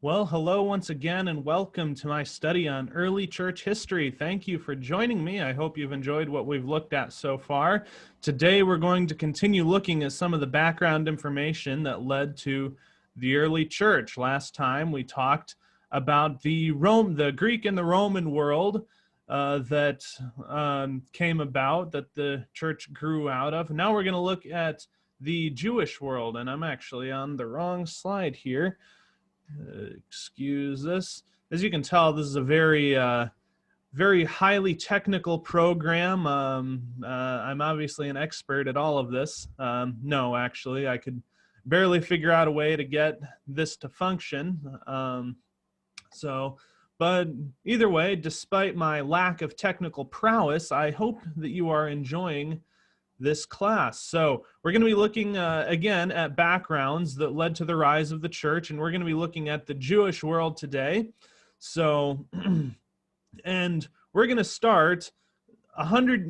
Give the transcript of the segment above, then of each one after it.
Well, hello once again, and welcome to my study on early church history. Thank you for joining me. I hope you've enjoyed what we've looked at so far. Today, we're going to continue looking at some of the background information that led to the early church. Last time, we talked about the Greek and the Roman world that came about, that the church grew out of. Now we're going to look at the Jewish world, and I'm actually on the wrong slide here. Excuse this. As you can tell, this is a very highly technical program. I'm obviously an expert at all of this. No, actually, I could barely figure out a way to get this to function. But either way, despite my lack of technical prowess, I hope that you are enjoying this class. So we're going to be looking again at backgrounds that led to the rise of the church, and we're going to be looking at the Jewish world today. So, and we're going to start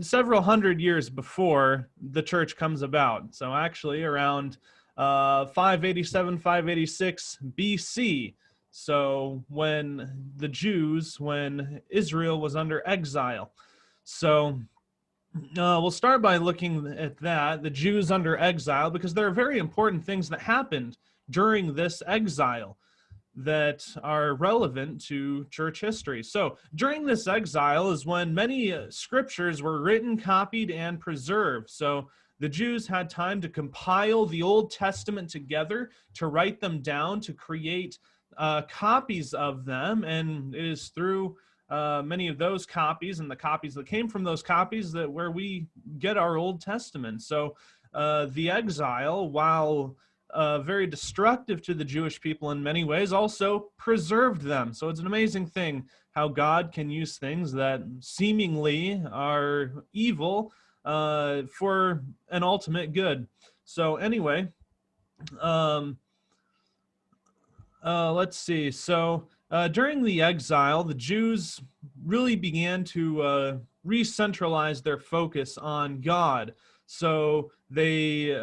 several hundred years before the church comes about. So actually around 587, 586 BC. So when Israel was under exile. So we'll start by looking at the Jews under exile, because there are very important things that happened during this exile that are relevant to church history. So during this exile is when many scriptures were written, copied, and preserved. So the Jews had time to compile the Old Testament together, to write them down, to create copies of them, and it is through many of those copies and the copies that came from those copies that where we get our Old Testament. So the exile, while very destructive to the Jewish people in many ways, also preserved them. So it's an amazing thing how God can use things that seemingly are evil for an ultimate good. So anyway, let's see. So during the exile, the Jews really began to re-centralize their focus on God. So they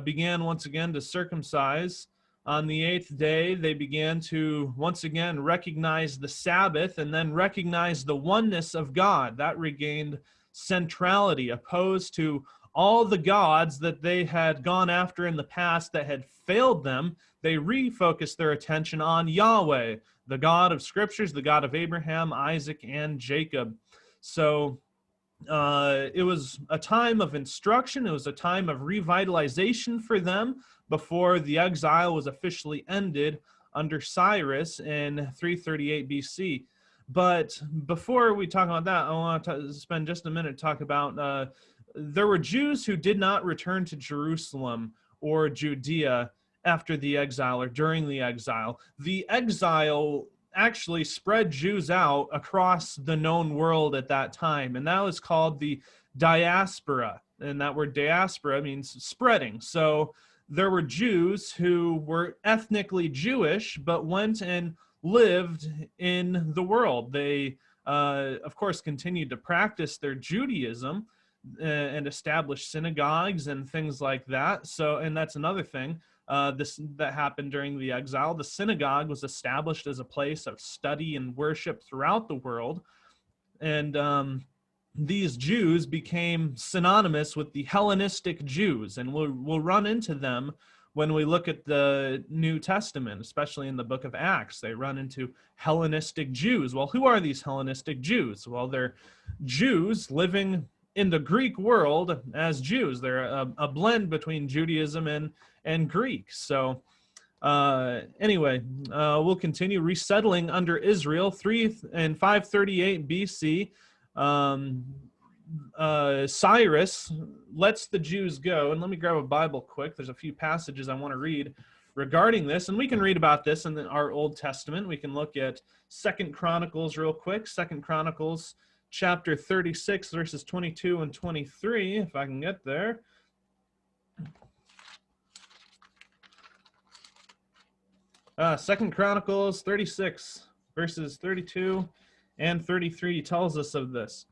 began once again to circumcise. On the 8th day, they began to once again recognize the Sabbath and then recognize the oneness of God. That regained centrality, opposed to all the gods that they had gone after in the past that had failed them. They refocused their attention on Yahweh, the God of Scriptures, the God of Abraham, Isaac, and Jacob. So it was a time of instruction. It was a time of revitalization for them before the exile was officially ended under Cyrus in 338 BC. But before we talk about that, I want to spend just a minute to talk about there were Jews who did not return to Jerusalem or Judea after the exile or during the exile. The exile actually spread Jews out across the known world at that time, and that was called the diaspora. And that word diaspora means spreading. So there were Jews who were ethnically Jewish but went and lived in the world. They, of course, continued to practice their Judaism and establish synagogues and things like that. So, and that's another thing that happened during the exile. The synagogue was established as a place of study and worship throughout the world. And these Jews became synonymous with the Hellenistic Jews, and we'll run into them when we look at the New Testament, especially in the book of Acts. They run into Hellenistic Jews. Well, who are these Hellenistic Jews? Well, they're Jews living in the Greek world as Jews. They're a blend between Judaism and Greek. So anyway, we'll continue resettling under Israel. 538 BC, Cyrus lets the Jews go. And let me grab a Bible quick. There's a few passages I want to read regarding this, and we can read about this in our Old Testament. We can look at 2 Chronicles real quick. 2 Chronicles chapter 36, verses 22 and 23, if I can get there. Second Chronicles 36, verses 32 and 33 tells us of this.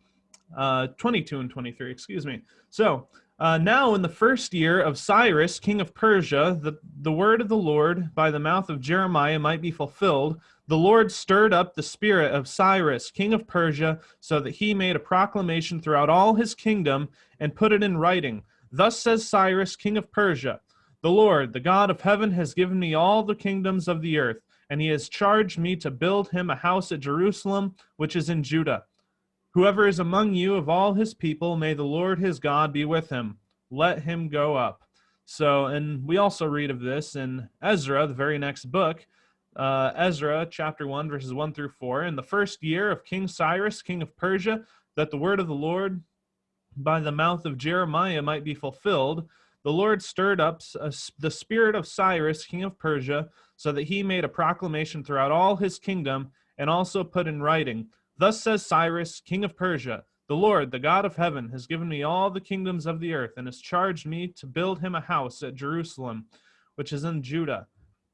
22 and 23, excuse me. So Now in the first year of Cyrus, king of Persia, the word of the Lord by the mouth of Jeremiah might be fulfilled. The Lord stirred up the spirit of Cyrus, king of Persia, so that he made a proclamation throughout all his kingdom and put it in writing. Thus says Cyrus, king of Persia, the Lord, the God of heaven, has given me all the kingdoms of the earth, and he has charged me to build him a house at Jerusalem, which is in Judah. Whoever is among you of all his people, may the Lord his God be with him. Let him go up. So, and we also read of this in Ezra, the very next book, Ezra chapter 1, verses 1 through 4. In the first year of King Cyrus, king of Persia, that the word of the Lord by the mouth of Jeremiah might be fulfilled, the Lord stirred up the spirit of Cyrus, king of Persia, so that he made a proclamation throughout all his kingdom and also put in writing. Thus says Cyrus, king of Persia, the Lord, the God of heaven, has given me all the kingdoms of the earth and has charged me to build him a house at Jerusalem, which is in Judah.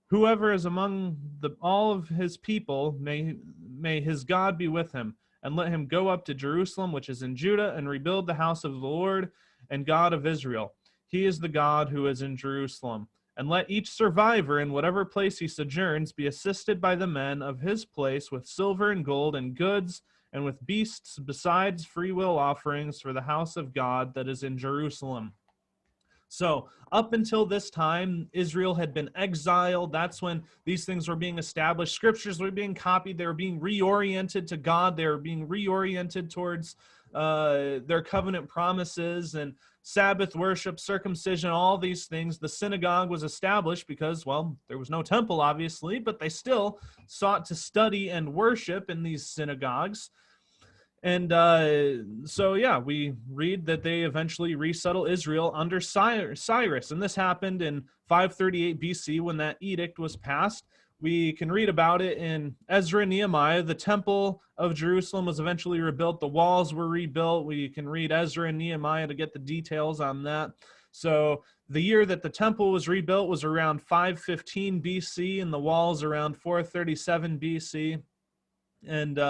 Whoever is among all of his people, may his God be with him, and let him go up to Jerusalem, which is in Judah, and rebuild the house of the Lord and God of Israel. He is the God who is in Jerusalem. And let each survivor in whatever place he sojourns be assisted by the men of his place with silver and gold and goods and with beasts besides freewill offerings for the house of God that is in Jerusalem. So up until this time, Israel had been exiled. That's when these things were being established. Scriptures were being copied. They were being reoriented to God. They were being reoriented towards their covenant promises and Sabbath worship, circumcision, all these things. The synagogue was established because, well, there was no temple, obviously, but they still sought to study and worship in these synagogues. And so, yeah, we read that they eventually resettle Israel under Cyrus. And this happened in 538 BC when that edict was passed. We can read about it in Ezra and Nehemiah. The temple of Jerusalem was eventually rebuilt. The walls were rebuilt. We can read Ezra and Nehemiah to get the details on that. So the year that the temple was rebuilt was around 515 BC, and the walls around 437 BC. And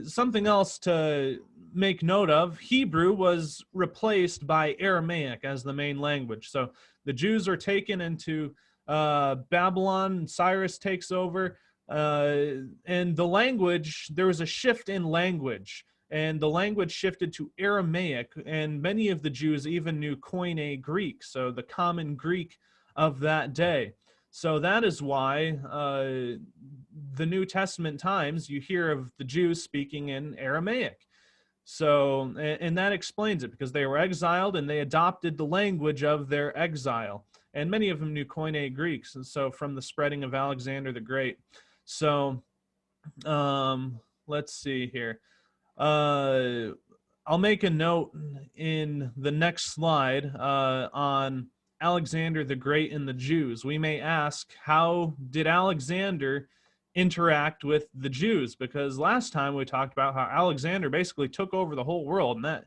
something else to make note of, Hebrew was replaced by Aramaic as the main language. So the Jews are taken into Babylon, Cyrus takes over, and the language, there was a shift in language, and the language shifted to Aramaic, and many of the Jews even knew Koine Greek, so the common Greek of that day. So that is why the New Testament times you hear of the Jews speaking in Aramaic. So, and that explains it, because they were exiled and they adopted the language of their exile. And many of them knew Koine Greeks, and so from the spreading of Alexander the Great. So, let's see here. I'll make a note in the next slide on Alexander the Great and the Jews. We may ask, how did Alexander interact with the Jews? Because last time we talked about how Alexander basically took over the whole world, and that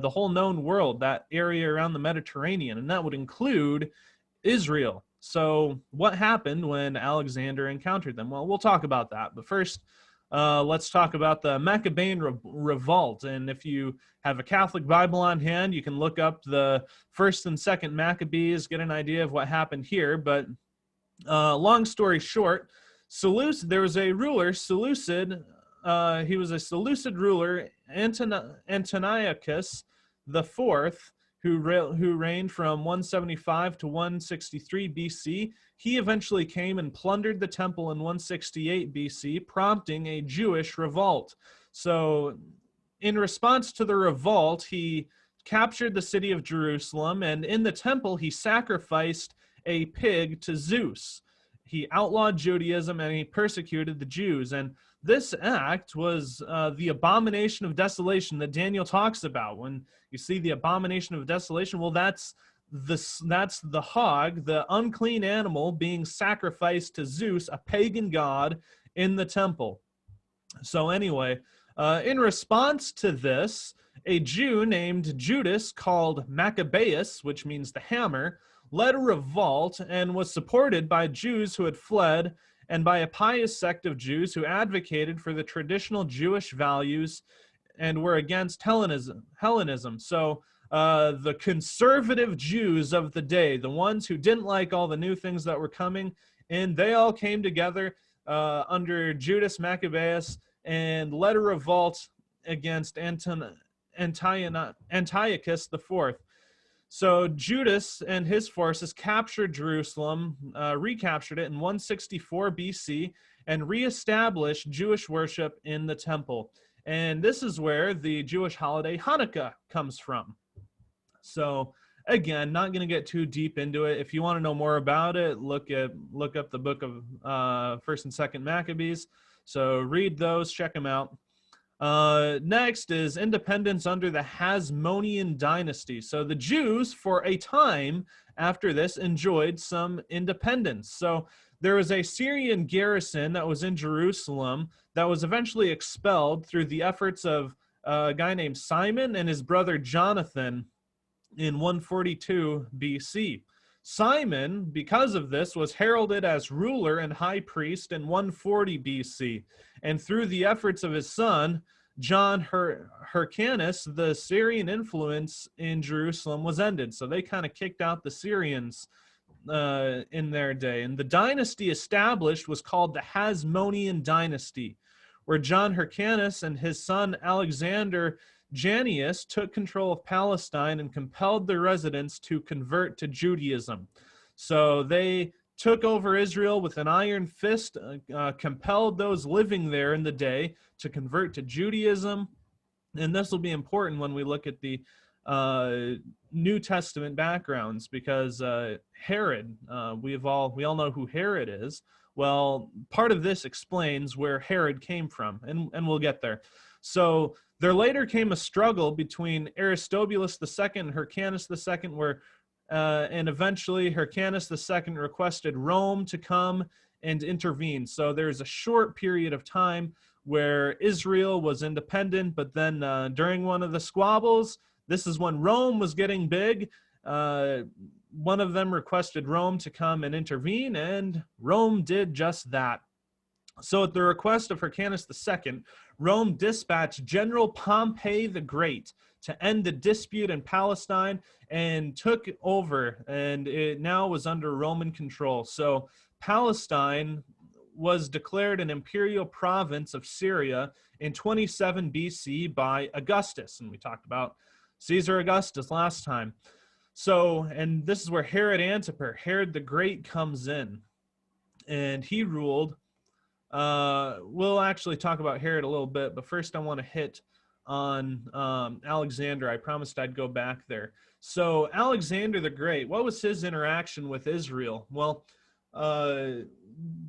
the whole known world, that area around the Mediterranean, and that would include Israel. So what happened when Alexander encountered them? Well, we'll talk about that. But first, let's talk about the Maccabean revolt. And if you have a Catholic Bible on hand, you can look up the first and second Maccabees, get an idea of what happened here. But long story short, there was a ruler, Seleucid. He was a Seleucid ruler, Antiochus IV, who reigned from 175 to 163 BC. He eventually came and plundered the temple in 168 BC, prompting a Jewish revolt. So in response to the revolt, he captured the city of Jerusalem, and in the temple, he sacrificed a pig to Zeus. He outlawed Judaism and he persecuted the Jews. And this act was the abomination of desolation that Daniel talks about. When you see the abomination of desolation, well, that's the hog, the unclean animal being sacrificed to Zeus, a pagan god, in the temple. So anyway, in response to this, a Jew named Judas, called Maccabeus, which means the hammer, led a revolt and was supported by Jews who had fled and by a pious sect of Jews who advocated for the traditional Jewish values and were against Hellenism. So the conservative Jews of the day, the ones who didn't like all the new things that were coming, and they all came together under Judas Maccabeus and led a revolt against Antiochus IV. So Judas and his forces captured Jerusalem, recaptured it in 164 BC, and reestablished Jewish worship in the temple. And this is where the Jewish holiday Hanukkah comes from. So again, not going to get too deep into it. If you want to know more about it, look up the book of First and Second Maccabees. So read those, check them out. Next is independence under the Hasmonean dynasty. So the Jews, for a time after this, enjoyed some independence. So there was a Syrian garrison that was in Jerusalem that was eventually expelled through the efforts of a guy named Simon and his brother Jonathan in 142 BC. Simon, because of this, was heralded as ruler and high priest in 140 BC. And through the efforts of his son, John Hyrcanus, the Syrian influence in Jerusalem was ended. So they kind of kicked out the Syrians in their day. And the dynasty established was called the Hasmonean dynasty, where John Hyrcanus and his son Alexander Jannaeus took control of Palestine and compelled their residents to convert to Judaism. So they took over Israel with an iron fist, compelled those living there in the day to convert to Judaism. And this will be important when we look at the New Testament backgrounds, because Herod, we all know who Herod is. Well, part of this explains where Herod came from, and we'll get there. So there later came a struggle between Aristobulus II and Hyrcanus II, where and eventually Hyrcanus II requested Rome to come and intervene. So there's a short period of time where Israel was independent, but then during one of the squabbles, this is when Rome was getting big, one of them requested Rome to come and intervene, and Rome did just that. So at the request of Hyrcanus II, Rome dispatched General Pompey the Great to end the dispute in Palestine and took over, and it now was under Roman control. So Palestine was declared an imperial province of Syria in 27 BC by Augustus, and we talked about Caesar Augustus last time. So, and this is where Herod Antipater, Herod the Great, comes in, and he ruled. We'll actually talk about Herod a little bit, but first I want to hit on Alexander. I promised I'd go back there. So Alexander the Great, what was his interaction with Israel? Well,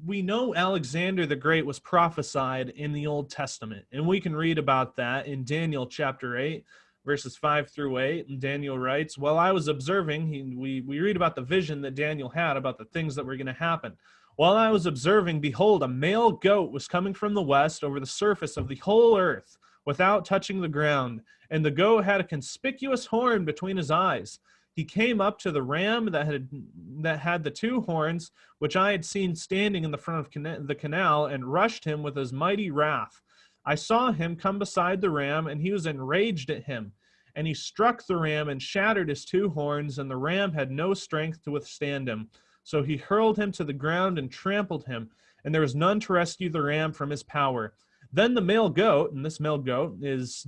we know Alexander the Great was prophesied in the Old Testament, and we can read about that in Daniel chapter 8, verses 5 through 8. And Daniel writes, while I was observing, we read about the vision that Daniel had about the things that were going to happen. While I was observing, behold, a male goat was coming from the west over the surface of the whole earth without touching the ground, and the goat had a conspicuous horn between his eyes. He came up to the ram that had the two horns, which I had seen standing in the front of the canal, and rushed him with his mighty wrath. I saw him come beside the ram, and he was enraged at him. And he struck the ram and shattered his two horns, and the ram had no strength to withstand him. So he hurled him to the ground and trampled him, and there was none to rescue the ram from his power. Then the male goat, and this male goat is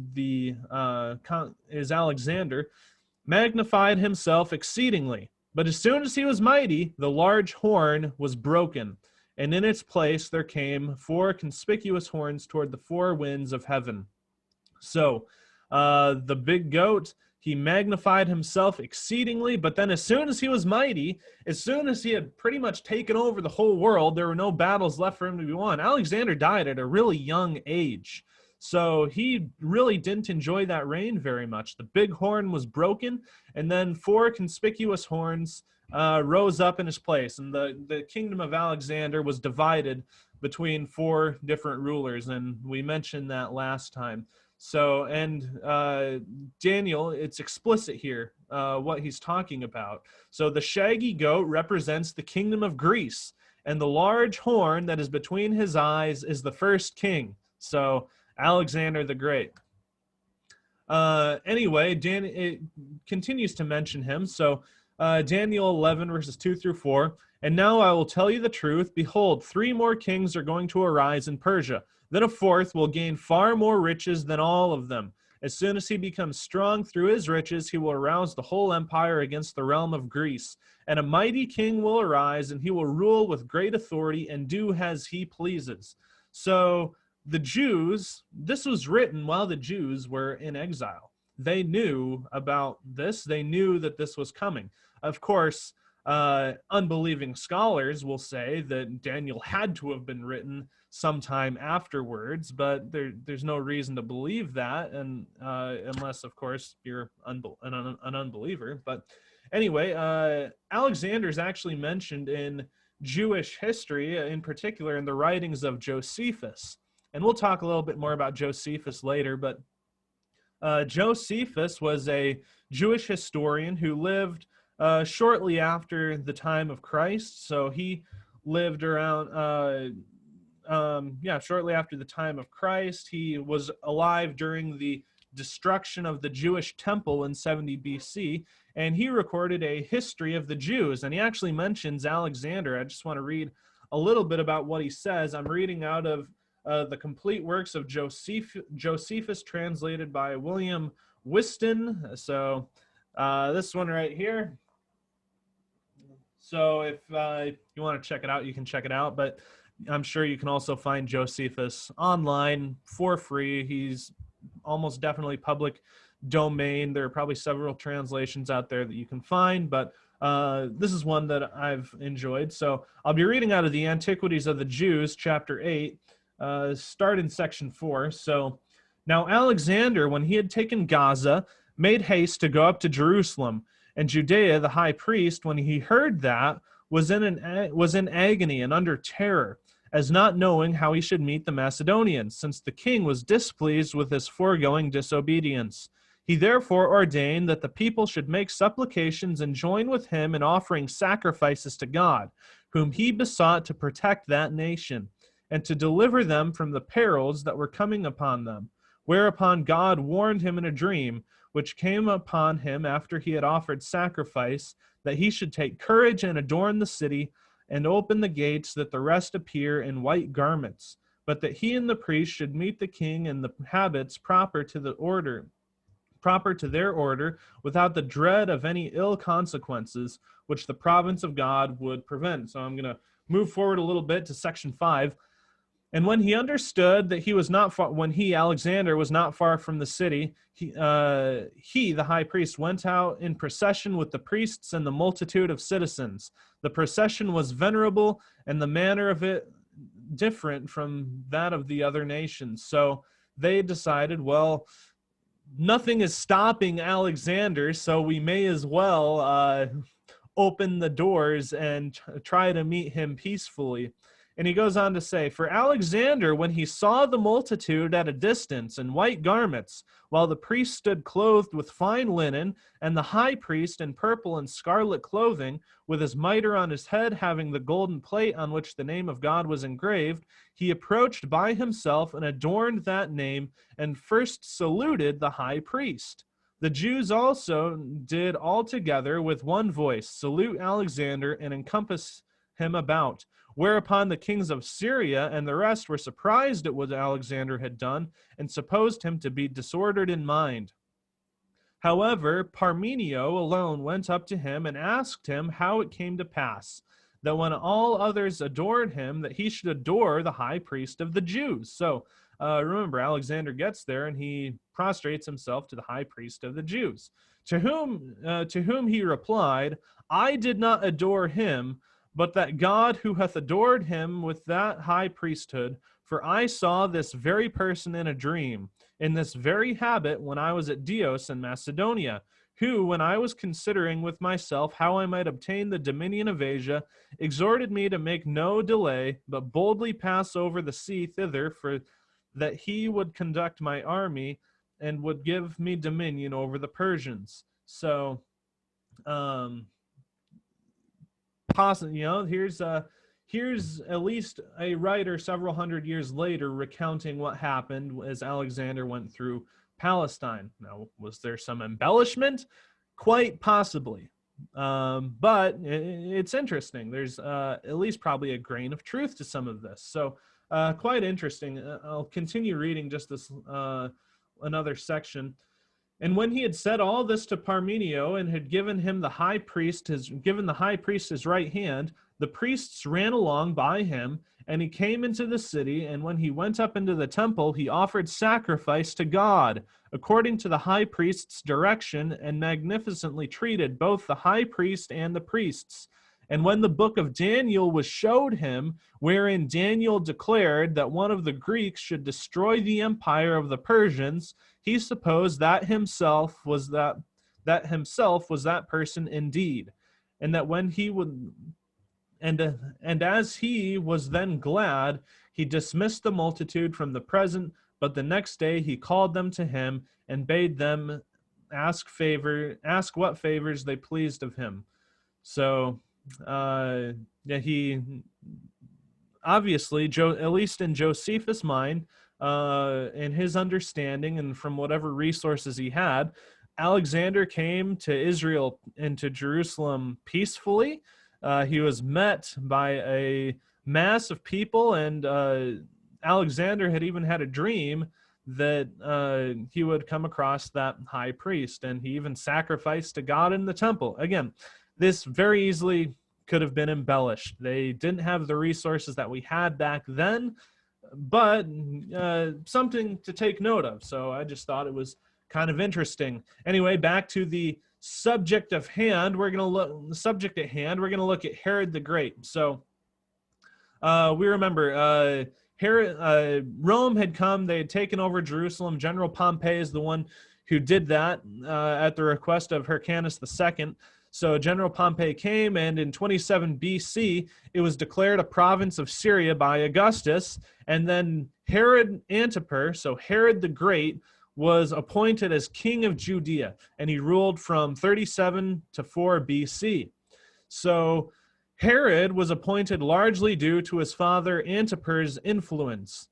Alexander, magnified himself exceedingly. But as soon as he was mighty, the large horn was broken, and in its place there came 4 conspicuous horns toward the 4 winds of heaven. So the big goat, he magnified himself exceedingly, but then as soon as he was mighty, as soon as he had pretty much taken over the whole world, there were no battles left for him to be won. Alexander died at a really young age, so he really didn't enjoy that reign very much. The big horn was broken, and then 4 conspicuous horns rose up in his place, and the kingdom of Alexander was divided between 4 different rulers, and we mentioned that last time. So, and Daniel, it's explicit here what he's talking about. So the shaggy goat represents the kingdom of Greece, and the large horn that is between his eyes is the first king. So Alexander the Great. Anyway, it continues to mention him. So Daniel 11, verses 2 through 4. And now I will tell you the truth. Behold, 3 more kings are going to arise in Persia. Then a fourth will gain far more riches than all of them. As soon as he becomes strong through his riches, he will arouse the whole empire against the realm of Greece. And a mighty king will arise, and he will rule with great authority and do as he pleases. So the Jews, this was written while the Jews were in exile. They knew about this. They knew that this was coming. Of course, unbelieving scholars will say that Daniel had to have been written sometime afterwards, but there's no reason to believe that, and unless, of course, you're an unbeliever. But anyway, Alexander is actually mentioned in Jewish history, in particular in the writings of Josephus. And we'll talk a little bit more about Josephus later, but Josephus was a Jewish historian who lived shortly after the time of Christ. So he lived around, shortly after the time of Christ. He was alive during the destruction of the Jewish temple in 70 BC, and he recorded a history of the Jews. And he actually mentions Alexander. I just want to read a little bit about what he says. I'm reading out of the complete works of Josephus, translated by William Whiston. So this one right here. So if you want to check it out, you can check it out. But I'm sure you can also find Josephus online for free. He's almost definitely public domain. There are probably several translations out there that you can find, but this is one that I've enjoyed. So I'll be reading out of the Antiquities of the Jews, chapter 8, start in section 4. So now Alexander, when he had taken Gaza, made haste to go up to Jerusalem. And Judea, the high priest, when he heard that, was in agony and under terror, as not knowing how he should meet the Macedonians, since the king was displeased with his foregoing disobedience. He therefore ordained that the people should make supplications and join with him in offering sacrifices to God, whom he besought to protect that nation, and to deliver them from the perils that were coming upon them. Whereupon God warned him in a dream, which came upon him after he had offered sacrifice, that he should take courage and adorn the city, and open the gates, that the rest appear in white garments, but that he and the priest should meet the king in the habits proper to their order, without the dread of any ill consequences, which the providence of God would prevent. So I'm going to move forward a little bit to section 5. And when he understood that he was not far, when he, Alexander, was not far from the city, he, the high priest, went out in procession with the priests and the multitude of citizens. The procession was venerable, and the manner of it different from that of the other nations. So they decided, well, nothing is stopping Alexander, so we may as well open the doors and try to meet him peacefully. And he goes on to say, for Alexander, when he saw the multitude at a distance in white garments, while the priest stood clothed with fine linen, and the high priest in purple and scarlet clothing, with his mitre on his head, having the golden plate on which the name of God was engraved, he approached by himself and adorned that name, and first saluted the high priest. The Jews also did all together with one voice salute Alexander and encompass him about. Whereupon the kings of Syria and the rest were surprised at what Alexander had done, and supposed him to be disordered in mind. However, Parmenio alone went up to him and asked him how it came to pass that when all others adored him, that he should adore the high priest of the Jews. So remember, Alexander gets there and he prostrates himself to the high priest of the Jews, to whom he replied, I did not adore him, but that God who hath adored him with that high priesthood, for I saw this very person in a dream, in this very habit when I was at Dios in Macedonia, who, when I was considering with myself how I might obtain the dominion of Asia, exhorted me to make no delay, but boldly pass over the sea thither, for that he would conduct my army and would give me dominion over the Persians. So, here's at least a writer several hundred years later recounting what happened as Alexander went through Palestine. Now, was there some embellishment? Quite possibly. But it's interesting. There's at least probably a grain of truth to some of this. So quite interesting. I'll continue reading just this another section. And when he had said all this to Parmenio and had given him the high priest his right hand, the priests ran along by him, and he came into the city. And when he went up into the temple, he offered sacrifice to God according to the high priest's direction, and magnificently treated both the high priest and the priests. And when the book of Daniel was showed him, wherein Daniel declared that one of the Greeks should destroy the empire of the Persians, he supposed that himself was that person indeed, and that when he would, and as he was then glad, he dismissed the multitude from the present. But the next day he called them to him and bade them ask what favors they pleased of him. So he obviously, at least in Josephus' mind, in his understanding and from whatever resources he had, Alexander came to Israel and to Jerusalem peacefully. He was met by a mass of people, and Alexander had even had a dream that he would come across that high priest, and he even sacrificed to God in the temple. Again, this very easily could have been embellished. They didn't have the resources that we had back then, but something to take note of. So I just thought it was kind of interesting. Anyway, back to the subject at hand. We're going to look at Herod the Great. So we remember Rome had come. They had taken over Jerusalem. General Pompey is the one who did that at the request of Hyrcanus II. So General Pompey came, and in 27 BC, it was declared a province of Syria by Augustus. And then Herod Antipater, so Herod the Great, was appointed as king of Judea, and he ruled from 37 to 4 BC. So Herod was appointed largely due to his father Antipater's influence.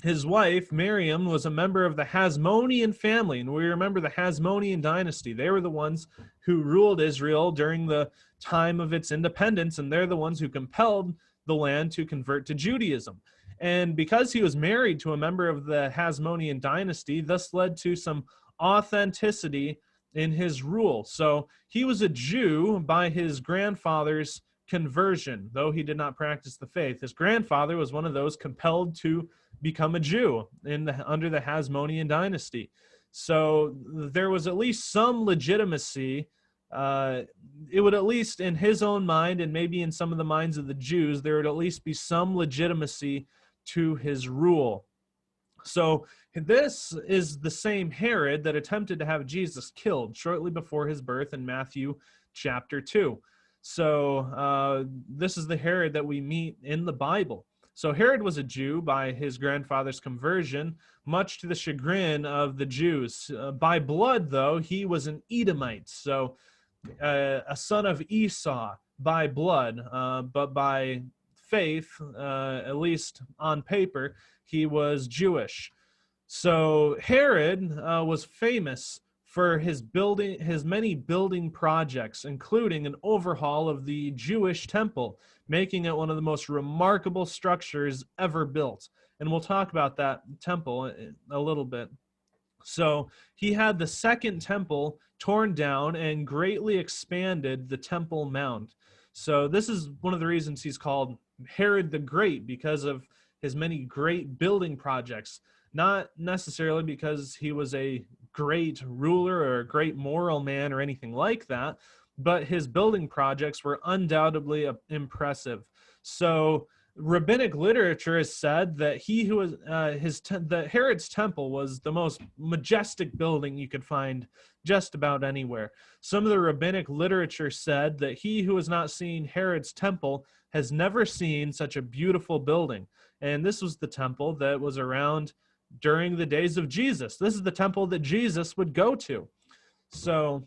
His wife, Miriam, was a member of the Hasmonean family, and we remember the Hasmonean dynasty. They were the ones who ruled Israel during the time of its independence, and they're the ones who compelled the land to convert to Judaism. And because he was married to a member of the Hasmonean dynasty, this led to some authenticity in his rule. So he was a Jew by his grandfather's conversion, though he did not practice the faith. His grandfather was one of those compelled to become a Jew under the Hasmonean dynasty. So there was at least some legitimacy. It would, at least in his own mind, and maybe in some of the minds of the Jews, there would at least be some legitimacy to his rule. So this is the same Herod that attempted to have Jesus killed shortly before his birth in Matthew chapter 2. So this is the Herod that we meet in the Bible. So Herod was a Jew by his grandfather's conversion, much to the chagrin of the Jews. By blood, though, he was an Edomite, so a son of Esau by blood, but by faith, at least on paper, he was Jewish. So Herod was famous for his many building projects, including an overhaul of the Jewish temple, making it one of the most remarkable structures ever built. And we'll talk about that temple a little bit. So he had the second temple torn down and greatly expanded the Temple Mount. So this is one of the reasons he's called Herod the Great, because of his many great building projects, not necessarily because he was a great ruler or a great moral man or anything like that, but his building projects were undoubtedly impressive. So rabbinic literature has said that Herod's temple was the most majestic building you could find just about anywhere. Some of the rabbinic literature said that he who has not seen Herod's temple has never seen such a beautiful building. And this was the temple that was around during the days of Jesus. This is the temple that Jesus would go to. So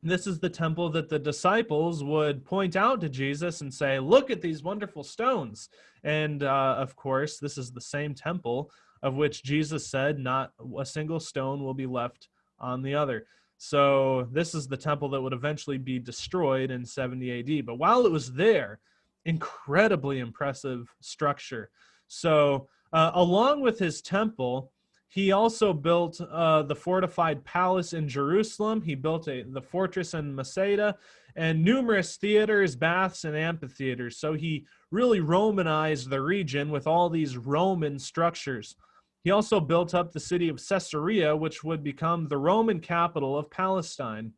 This is the temple that the disciples would point out to Jesus and say, look at these wonderful stones. And of course, this is the same temple of which Jesus said, not a single stone will be left on the other. So this is the temple that would eventually be destroyed in 70 AD. But while it was there, incredibly impressive structure. So along with his temple, he also built the fortified palace in Jerusalem. He built the fortress in Masada and numerous theaters, baths, and amphitheaters. So he really Romanized the region with all these Roman structures. He also built up the city of Caesarea, which would become the Roman capital of Palestine.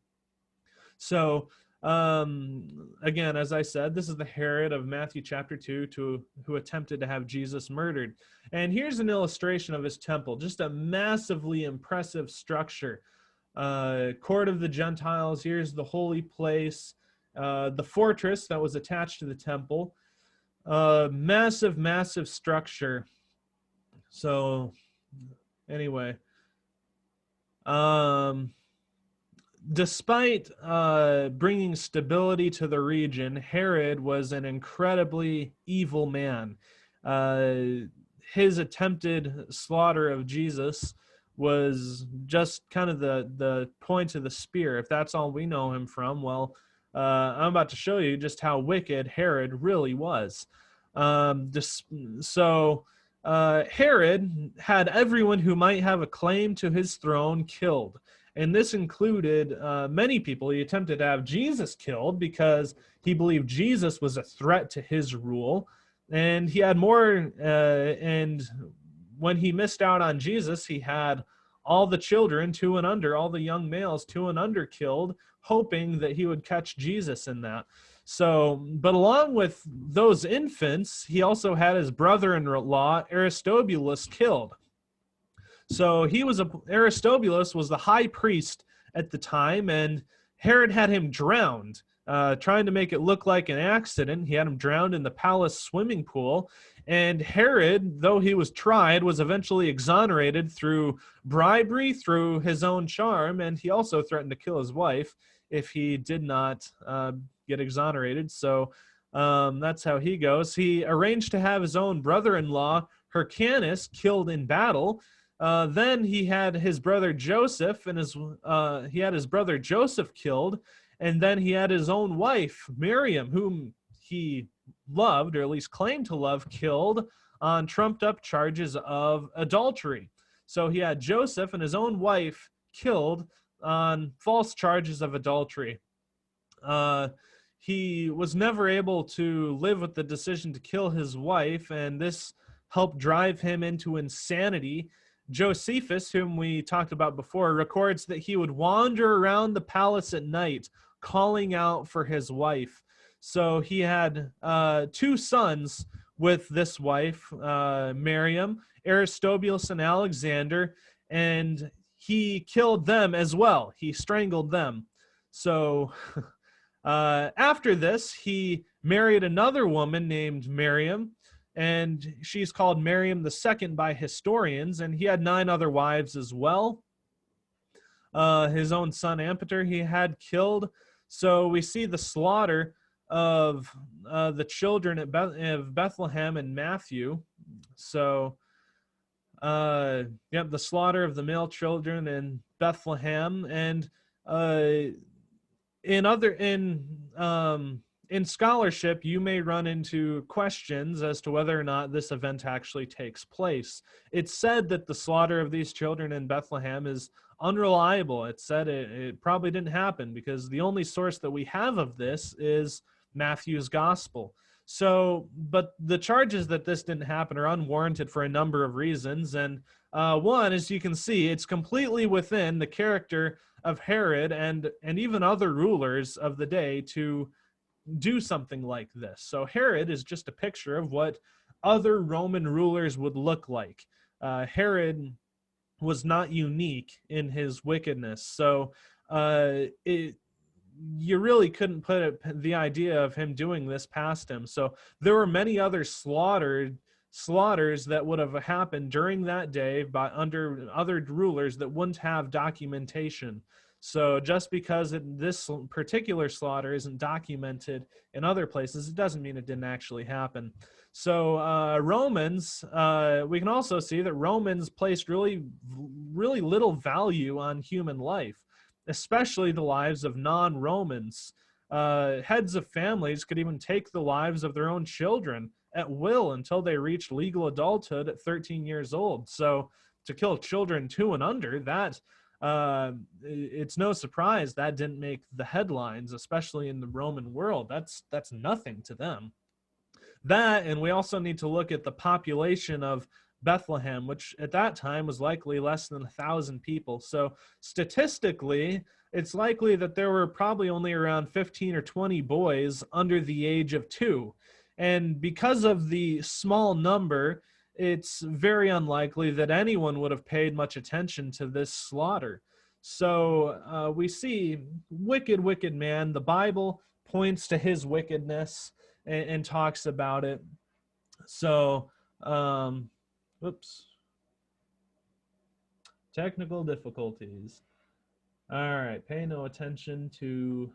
So again, as I said, this is the Herod of Matthew chapter 2 who attempted to have Jesus murdered. And here's an illustration of his temple, just a massively impressive structure. Court of the Gentiles, here's the holy place, the fortress that was attached to the temple. Massive, massive structure. So anyway, despite bringing stability to the region, Herod was an incredibly evil man. His attempted slaughter of Jesus was just kind of the point of the spear. If that's all we know him from, well, I'm about to show you just how wicked Herod really was. Herod had everyone who might have a claim to his throne killed. And this included many people. He attempted to have Jesus killed because he believed Jesus was a threat to his rule. And he had more, and when he missed out on Jesus, he had all the children 2 and under, all the young males 2 and under killed, hoping that he would catch Jesus in that. So, but along with those infants, he also had his brother-in-law, Aristobulus, killed. So Aristobulus was the high priest at the time, and Herod had him drowned, trying to make it look like an accident. He had him drowned in the palace swimming pool. And Herod, though he was tried, was eventually exonerated through bribery, through his own charm, and he also threatened to kill his wife if he did not get exonerated. So that's how he goes. He arranged to have his own brother-in-law, Hyrcanus, killed in battle. Then he had his brother Joseph, and he had his brother Joseph killed, and then he had his own wife, Miriam, whom he loved, or at least claimed to love, killed on trumped-up charges of adultery. So he had Joseph and his own wife killed on false charges of adultery. He was never able to live with the decision to kill his wife, and this helped drive him into insanity. Josephus, whom we talked about before, records that he would wander around the palace at night, calling out for his wife. So he had 2 sons with this wife, Miriam, Aristobulus and Alexander, and he killed them as well. He strangled them. So after this, he married another woman named Miriam, and she's called Miriam II by historians, and he had 9 other wives as well. His own son Antipater he had killed. So we see the slaughter of the children of Bethlehem in Matthew. So the slaughter of the male children in Bethlehem, and in scholarship, you may run into questions as to whether or not this event actually takes place. It's said that the slaughter of these children in Bethlehem is unreliable. It's said it probably didn't happen because the only source that we have of this is Matthew's gospel. So, but the charges that this didn't happen are unwarranted for a number of reasons. And one, as you can see, it's completely within the character of Herod and even other rulers of the day to do something like this. So Herod is just a picture of what other Roman rulers would look like. Herod was not unique in his wickedness. So you really couldn't put the idea of him doing this past him. So there were many other slaughters that would have happened during that day under other rulers that wouldn't have documentation. So just because this particular slaughter isn't documented in other places, it doesn't mean it didn't actually happen. So Romans, we can also see that Romans placed really little value on human life, especially the lives of non-Romans. Heads of families could even take the lives of their own children at will until they reached legal adulthood at 13 years old. So to kill children 2 and under, that it's no surprise that didn't make the headlines, especially in the Roman world. That's nothing to them. That, and we also need to look at the population of Bethlehem, which at that time was likely less than 1,000 people. So statistically, it's likely that there were probably only around 15 or 20 boys under the age of 2. And because of the small number, it's very unlikely that anyone would have paid much attention to this slaughter. So we see wicked man. The Bible points to his wickedness and talks about it. So, whoops. Technical difficulties. All right, pay no attention to...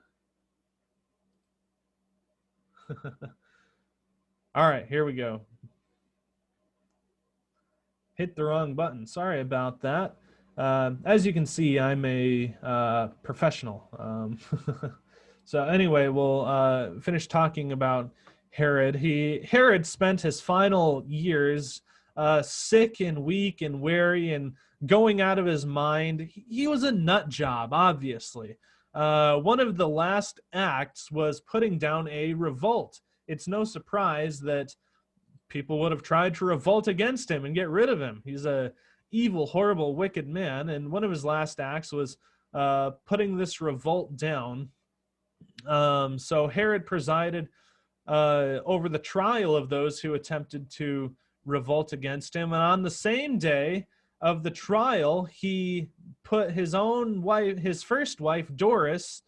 All right, here we go. Hit the wrong button. Sorry about that. As you can see, I'm a professional. So anyway, we'll finish talking about Herod. Herod spent his final years sick and weak and weary and going out of his mind. He was a nut job, obviously. One of the last acts was putting down a revolt. It's no surprise that people would have tried to revolt against him and get rid of him. He's a evil, horrible, wicked man, and one of his last acts was putting this revolt down. So Herod presided over the trial of those who attempted to revolt against him, and on the same day of the trial, he put his own wife, his first wife, Doris,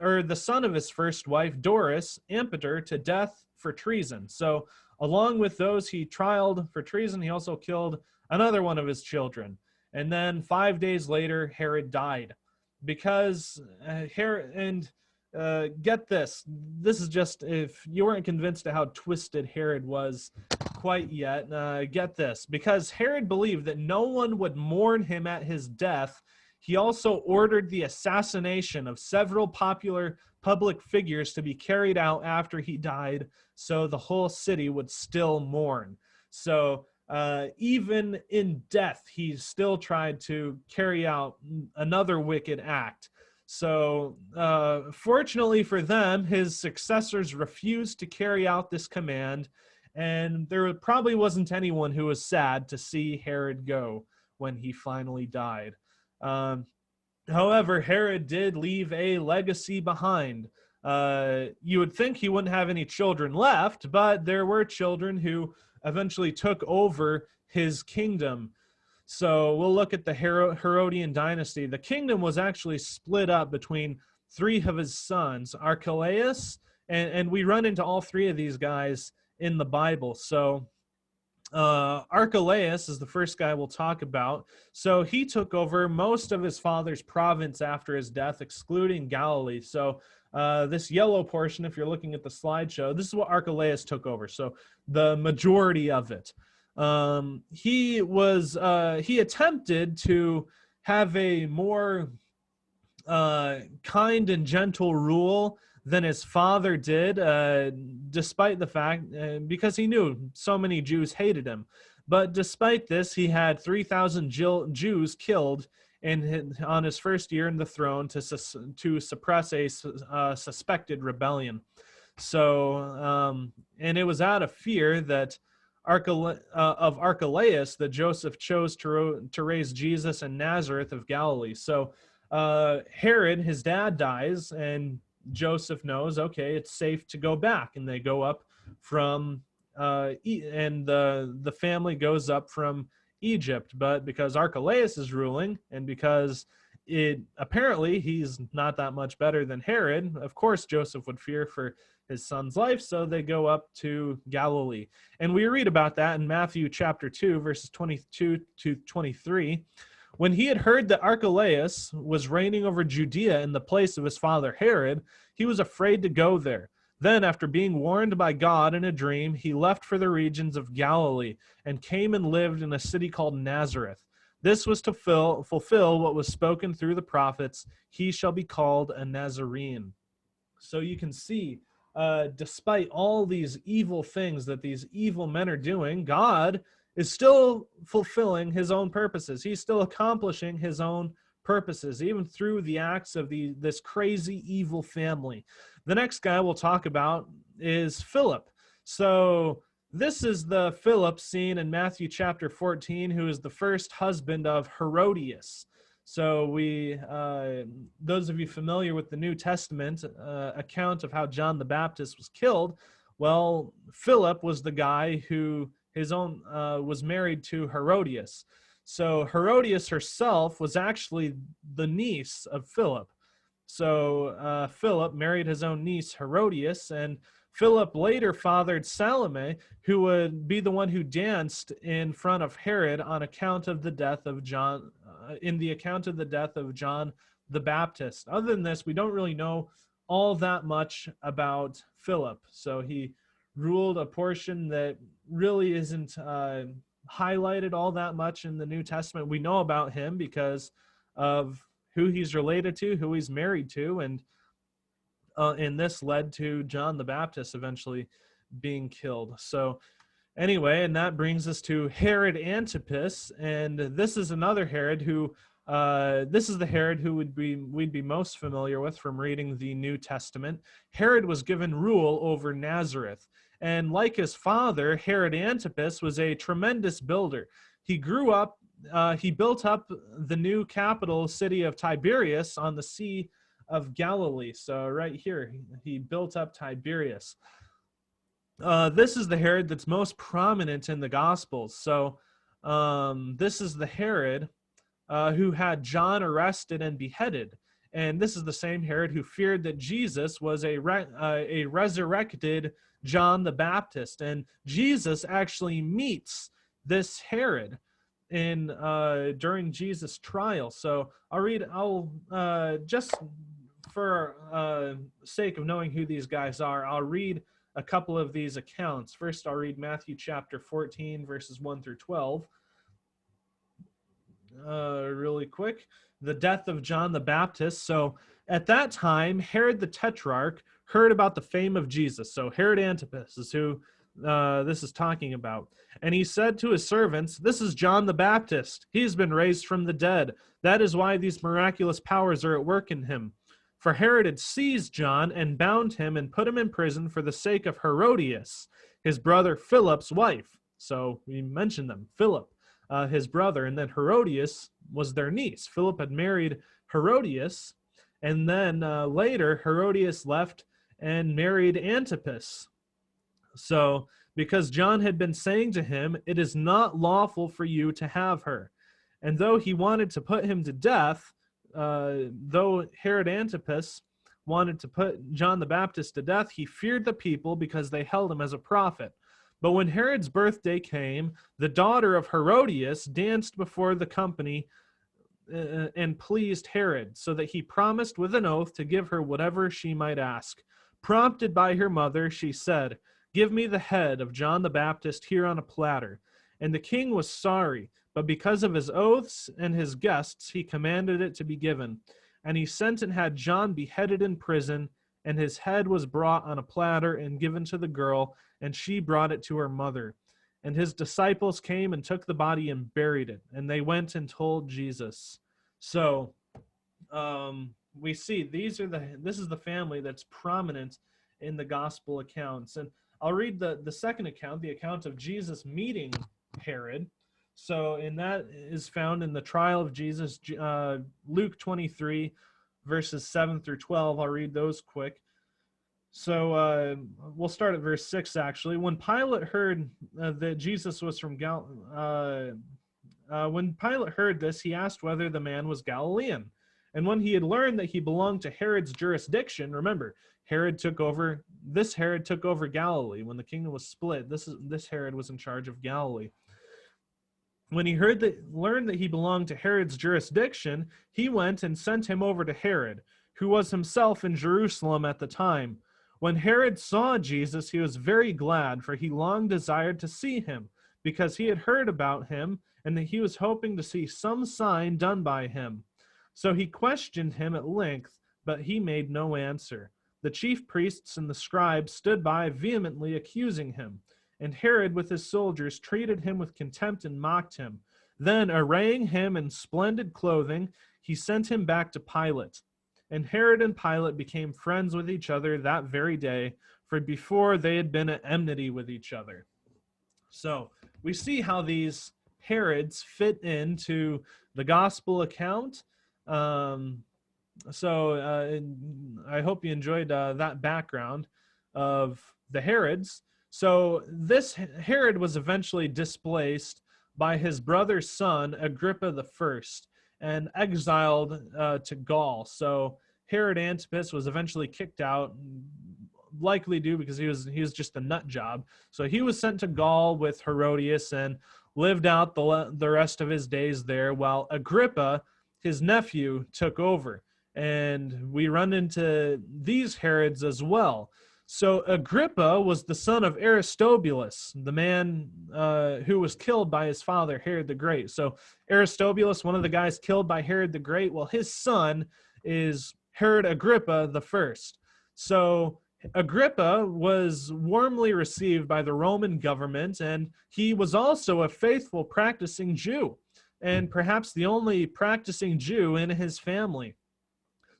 or the son of his first wife, Doris, Antipater, to death for treason. So along with those he trialed for treason, he also killed another one of his children. And then 5 days later, Herod died because Herod, and get this is just, if you weren't convinced of how twisted Herod was quite yet, get this, because Herod believed that no one would mourn him at his death. He also ordered the assassination of several popular public figures to be carried out after he died, so the whole city would still mourn. So even in death, he still tried to carry out another wicked act. So fortunately for them, his successors refused to carry out this command, and there probably wasn't anyone who was sad to see Herod go when he finally died. However, Herod did leave a legacy behind. You would think he wouldn't have any children left, but there were children who eventually took over his kingdom. So we'll look at the Herodian dynasty. The kingdom was actually split up between 3 of his sons, Archelaus, and we run into all 3 of these guys in the Bible. So Archelaus is the first guy we'll talk about. So he took over most of his father's province after his death, excluding Galilee. So this yellow portion, if you're looking at the slideshow, this is what Archelaus took over. So the majority of it. He attempted to have a more kind and gentle rule than his father did, despite the fact, because he knew so many Jews hated him. But despite this, he had 3,000 Jews killed on his first year in the throne to suppress a suspected rebellion. So, and it was out of fear that of Archelaus that Joseph chose to raise Jesus in Nazareth of Galilee. So Herod, his dad, dies, and Joseph knows, okay, it's safe to go back, and they go up from and the family goes up from Egypt. But because Archelaus is ruling, and because apparently he's not that much better than Herod, of course Joseph would fear for his son's life, so they go up to Galilee. And we read about that in Matthew chapter 2, verses 22 to 23, When he had heard that Archelaus was reigning over Judea in the place of his father Herod, he was afraid to go there. Then, after being warned by God in a dream, he left for the regions of Galilee and came and lived in a city called Nazareth. This was to fulfill what was spoken through the prophets: he shall be called a Nazarene. So you can see, despite all these evil things that these evil men are doing, God is still fulfilling his own purposes. He's still accomplishing his own purposes, even through the acts of this crazy evil family. The next guy we'll talk about is Philip. So this is the Philip seen in Matthew chapter 14, who is the first husband of Herodias. So those of you familiar with the New Testament account of how John the Baptist was killed, well, Philip was the guy who was married to Herodias. So Herodias herself was actually the niece of Philip. So Philip married his own niece Herodias, and Philip later fathered Salome, who would be the one who danced in front of Herod on account of the death of John, in the account of the death of John the Baptist. Other than this, we don't really know all that much about Philip. So he ruled a portion that really isn't highlighted all that much in the New Testament. We know about him because of who he's related to, who he's married to, and this led to John the Baptist eventually being killed. So anyway, and that brings us to Herod Antipas, and this is another Herod who, this is the Herod who we'd be most familiar with from reading the New Testament. Herod was given rule over Nazareth, and like his father, Herod Antipas was a tremendous builder. He built up the new capital city of Tiberias on the Sea of Galilee. So right here, he built up Tiberias. This is the Herod that's most prominent in the Gospels. So this is the Herod who had John arrested and beheaded. And this is the same Herod who feared that Jesus was a resurrected John the Baptist. And Jesus actually meets this Herod during Jesus' trial. So I'll just for sake of knowing who these guys are, I'll read a couple of these accounts. First, I'll read Matthew chapter 14, verses 1 through 12. Really quick. The death of John the Baptist. So at that time, Herod the Tetrarch heard about the fame of Jesus. So Herod Antipas is who this is talking about. And he said to his servants, "This is John the Baptist. He has been raised from the dead. That is why these miraculous powers are at work in him." For Herod had seized John and bound him and put him in prison for the sake of Herodias, his brother Philip's wife. So we mentioned them, Philip, his brother, and then Herodias was their niece. Philip had married Herodias, and then later Herodias left and married Antipas. So because John had been saying to him, "It is not lawful for you to have her." And though he wanted to put him to death, though Herod Antipas wanted to put John the Baptist to death, he feared the people because they held him as a prophet. But when Herod's birthday came, the daughter of Herodias danced before the company and pleased Herod, so that he promised with an oath to give her whatever she might ask. Prompted by her mother, she said, "Give me the head of John the Baptist here on a platter." And the king was sorry, but because of his oaths and his guests, he commanded it to be given. And he sent and had John beheaded in prison, and his head was brought on a platter and given to the girl, and she brought it to her mother. And his disciples came and took the body and buried it, and they went and told Jesus. So we see this is the family that's prominent in the gospel accounts. And I'll read the second account, the account of Jesus meeting Herod. So, and that is found in the trial of Jesus, Luke 23, verses 7 through 12. I'll read those quick. So we'll start at verse 6, actually. When Pilate heard that Jesus was from when Pilate heard this, he asked whether the man was Galilean. And when he had learned that he belonged to Herod's jurisdiction, remember, this Herod took over Galilee. When the kingdom was split, this Herod was in charge of Galilee. When he learned that he belonged to Herod's jurisdiction, he went and sent him over to Herod, who was himself in Jerusalem at the time. When Herod saw Jesus, he was very glad, for he long desired to see him, because he had heard about him, and that he was hoping to see some sign done by him. So he questioned him at length, but he made no answer. The chief priests and the scribes stood by, vehemently accusing him. And Herod with his soldiers treated him with contempt and mocked him. Then, arraying him in splendid clothing, he sent him back to Pilate. And Herod and Pilate became friends with each other that very day, for before they had been at enmity with each other. So we see how these Herods fit into the gospel account. I hope you enjoyed that background of the Herods. So this Herod was eventually displaced by his brother's son, Agrippa I, and exiled to Gaul. So Herod Antipas was eventually kicked out, likely due because he was just a nut job. So he was sent to Gaul with Herodias and lived out the rest of his days there, while Agrippa, his nephew, took over. And we run into these Herods as well. So Agrippa was the son of Aristobulus, the man who was killed by his father, Herod the Great. So Aristobulus, one of the guys killed by Herod the Great, well, his son is Herod Agrippa the First. So Agrippa was warmly received by the Roman government, and he was also a faithful practicing Jew, and perhaps the only practicing Jew in his family.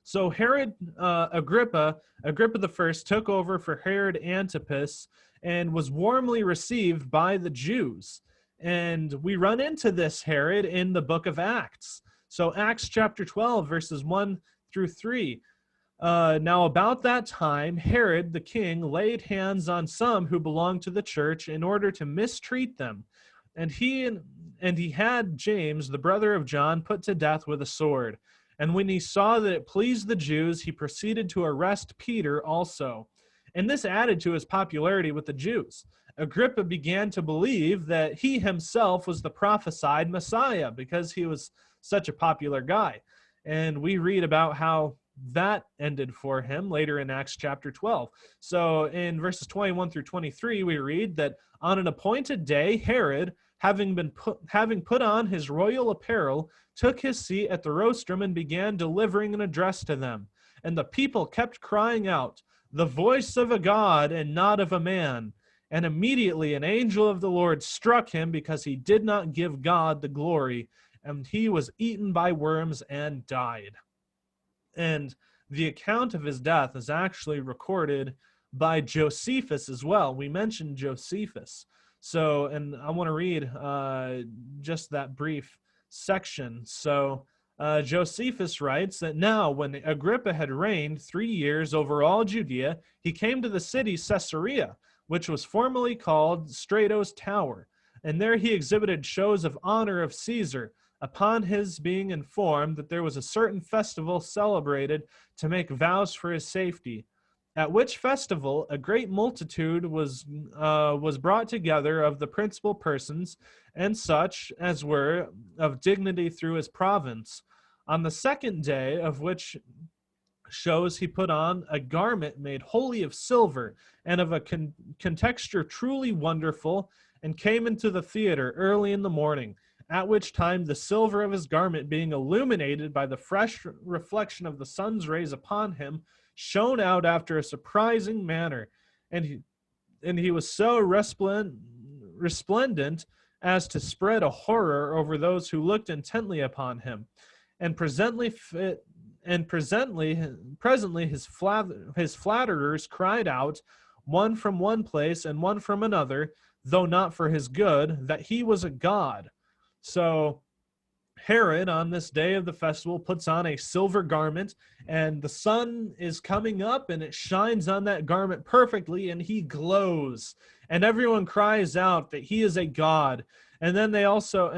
So Herod Agrippa I, took over for Herod Antipas and was warmly received by the Jews. And we run into this Herod in the book of Acts. So Acts chapter 12, verses 1 through 3. Now about that time, Herod the king laid hands on some who belonged to the church in order to mistreat them. And he had James, the brother of John, put to death with a sword. And when he saw that it pleased the Jews, he proceeded to arrest Peter also. And this added to his popularity with the Jews. Agrippa began to believe that he himself was the prophesied Messiah because he was such a popular guy. And we read about how that ended for him later in Acts chapter 12. So in verses 21 through 23, we read that on an appointed day, Herod, having put on his royal apparel, took his seat at the rostrum and began delivering an address to them. And the people kept crying out, "The voice of a God and not of a man." And immediately an angel of the Lord struck him because he did not give God the glory, and he was eaten by worms and died. And the account of his death is actually recorded by Josephus as well. We mentioned Josephus. So, and I want to read just that brief section. So Josephus writes that now when Agrippa had reigned 3 years over all Judea, he came to the city Caesarea, which was formerly called Strato's Tower. And there he exhibited shows of honor of Caesar, upon his being informed that there was a certain festival celebrated to make vows for his safety. At which festival a great multitude was brought together of the principal persons, and such as were of dignity through his province. On the second day of which shows he put on a garment made wholly of silver, and of a contexture truly wonderful, and came into the theater early in the morning, at which time the silver of his garment being illuminated by the fresh reflection of the sun's rays upon him, shone out after a surprising manner, and he was so resplendent as to spread a horror over those who looked intently upon him. And presently his flatterers cried out, one from one place and one from another, though not for his good, that he was a god. So Herod, on this day of the festival, puts on a silver garment, and the sun is coming up, and it shines on that garment perfectly, and he glows. And everyone cries out that he is a god. And then they also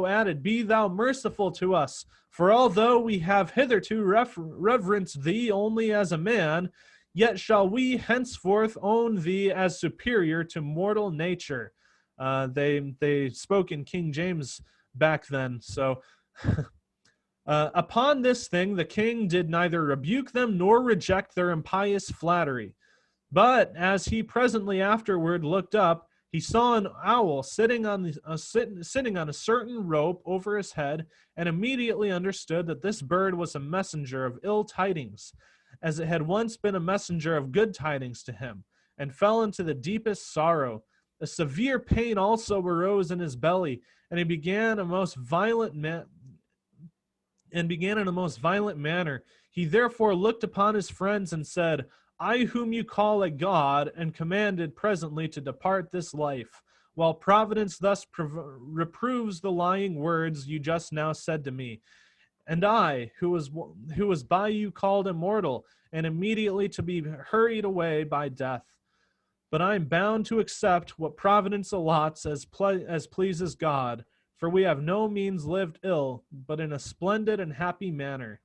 added, "Be thou merciful to us, for although we have hitherto reverenced thee only as a man, yet shall we henceforth own thee as superior to mortal nature." They spoke in King James back then. So upon this thing, the king did neither rebuke them nor reject their impious flattery. But as he presently afterward looked up, he saw an owl sitting on a certain rope over his head, and immediately understood that this bird was a messenger of ill tidings, as it had once been a messenger of good tidings to him, and fell into the deepest sorrow. A severe pain also arose in his belly, and he began a most violent began in a most violent manner. He therefore looked upon his friends and said, I whom you call a god, and commanded presently to depart this life, while providence thus reproves the lying words you just now said to me. And I, who was by you called immortal, and immediately to be hurried away by death. But I am bound to accept what providence allots as pleases God, for we have no means lived ill, but in a splendid and happy manner.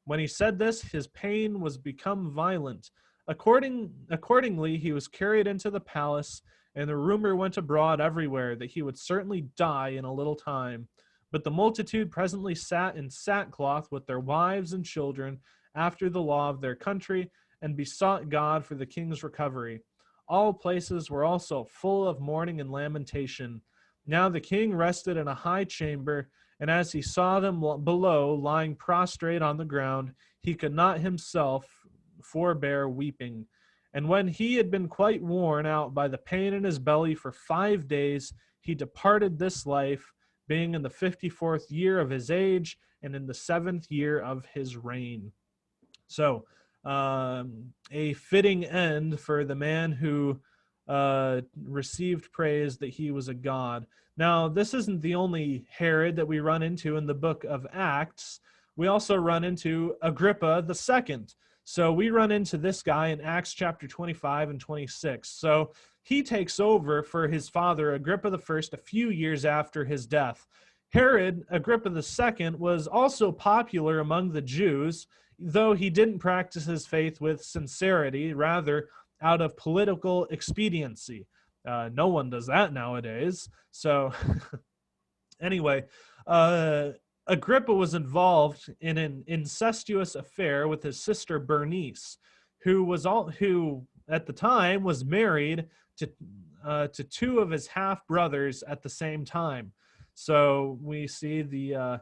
When he said this, his pain was become violent. Accordingly, he was carried into the palace, and the rumor went abroad everywhere that he would certainly die in a little time. But the multitude presently sat in sackcloth with their wives and children after the law of their country, and besought God for the king's recovery. All places were also full of mourning and lamentation. Now the king rested in a high chamber, and as he saw them below lying prostrate on the ground, he could not himself forbear weeping. And when he had been quite worn out by the pain in his belly for 5 days, he departed this life, being in the 54th year of his age, and in the 7th year of his reign. So, a fitting end for the man who received praise that he was a god. Now, this isn't the only Herod that we run into in the book of Acts. We also run into Agrippa II. So we run into this guy in Acts chapter 25 and 26. So he takes over for his father, Agrippa I, a few years after his death. Herod, Agrippa II, was also popular among the Jews, though he didn't practice his faith with sincerity, rather out of political expediency. No one does that nowadays. So anyway, Agrippa was involved in an incestuous affair with his sister Bernice, who at the time was married to two of his half brothers at the same time. So we see the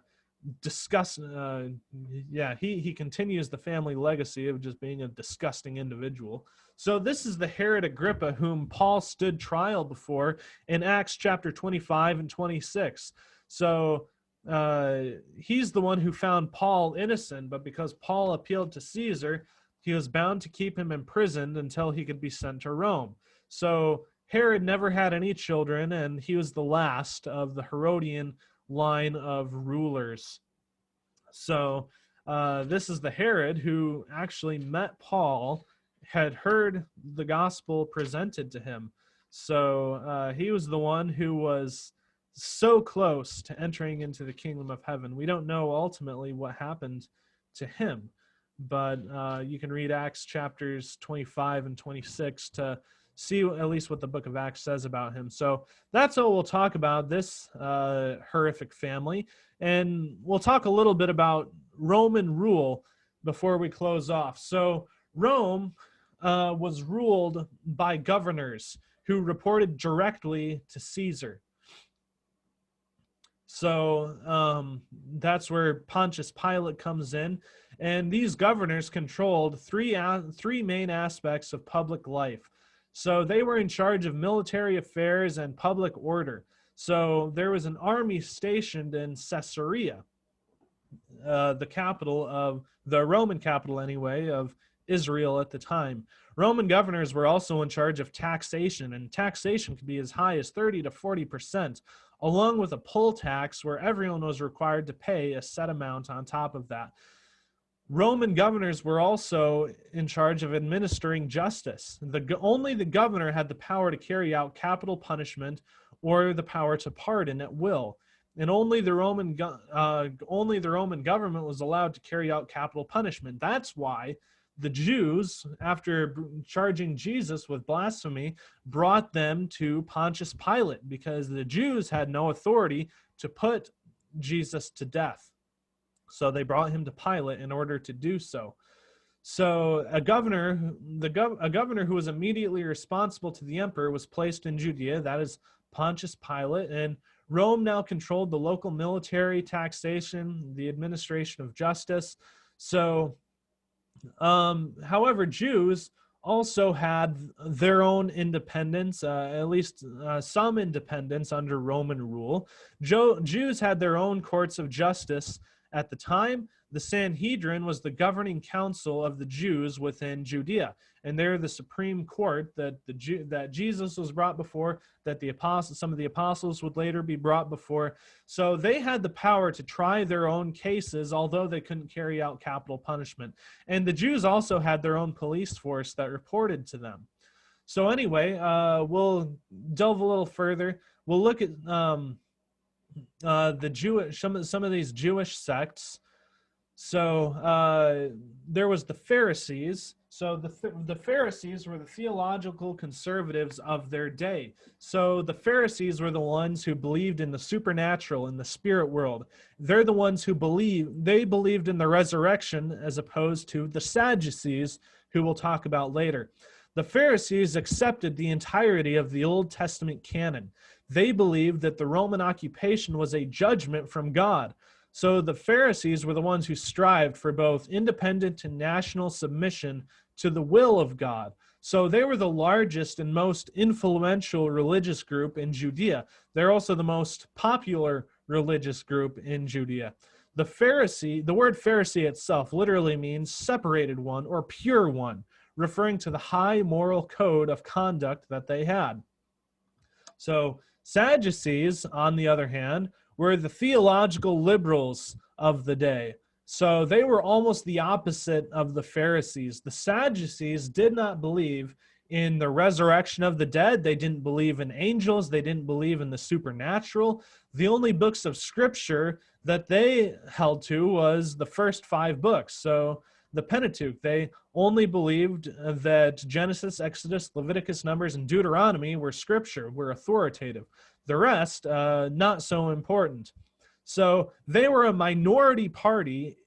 he continues the family legacy of just being a disgusting individual. So this is the Herod Agrippa whom Paul stood trial before in Acts chapter 25 and 26. So he's the one who found Paul innocent, but because Paul appealed to Caesar, he was bound to keep him imprisoned until he could be sent to Rome. So Herod never had any children, and he was the last of the Herodian line of rulers. So this is the Herod who actually met Paul, had heard the gospel presented to him. So he was the one who was so close to entering into the kingdom of heaven. We don't know ultimately what happened to him, but you can read Acts chapters 25 and 26 to see at least what the book of Acts says about him. So that's all we'll talk about, this horrific family. And we'll talk a little bit about Roman rule before we close off. So Rome was ruled by governors who reported directly to Caesar. So that's where Pontius Pilate comes in. And these governors controlled three main aspects of public life. So they were in charge of military affairs and public order. So there was an army stationed in Caesarea, the capital of the Roman capital anyway, of Israel at the time. Roman governors were also in charge of taxation, and taxation could be as high as 30 to 40%, along with a poll tax where everyone was required to pay a set amount on top of that. Roman governors were also in charge of administering justice. Only the governor had the power to carry out capital punishment or the power to pardon at will. And only the Roman government was allowed to carry out capital punishment. That's why the Jews, after charging Jesus with blasphemy, brought them to Pontius Pilate because the Jews had no authority to put Jesus to death. So they brought him to Pilate in order to do so. So a governor, a governor who was immediately responsible to the emperor was placed in Judea, that is Pontius Pilate, and Rome now controlled the local military, taxation, the administration of justice. So, however, Jews also had their own independence, at least some independence under Roman rule. Jews had their own courts of justice at the time. The Sanhedrin was the governing council of the Jews within Judea, and they're the supreme court that that Jesus was brought before, that some of the apostles would later be brought before. So they had the power to try their own cases, although they couldn't carry out capital punishment. And the Jews also had their own police force that reported to them. So anyway, we'll delve a little further. We'll look at the Jewish, some of these Jewish sects. So there was the Pharisees. So the Pharisees were the theological conservatives of their day. So the Pharisees were the ones who believed in the supernatural, in the spirit world. They're the ones who believed in the resurrection, as opposed to the Sadducees, who we'll talk about later. The Pharisees accepted the entirety of the Old Testament canon. They believed that the Roman occupation was a judgment from God. So the Pharisees were the ones who strived for both independent and national submission to the will of God. So they were the largest and most influential religious group in Judea. They're also the most popular religious group in Judea. The word Pharisee itself literally means separated one or pure one, referring to the high moral code of conduct that they had. So Sadducees, on the other hand, were the theological liberals of the day. So they were almost the opposite of the Pharisees. The Sadducees did not believe in the resurrection of the dead. They didn't believe in angels. They didn't believe in the supernatural. The only books of scripture that they held to was the first 5 books. So the Pentateuch, they only believed that Genesis, Exodus, Leviticus, Numbers, and Deuteronomy were scripture, were authoritative. The rest, not so important. So they were a minority party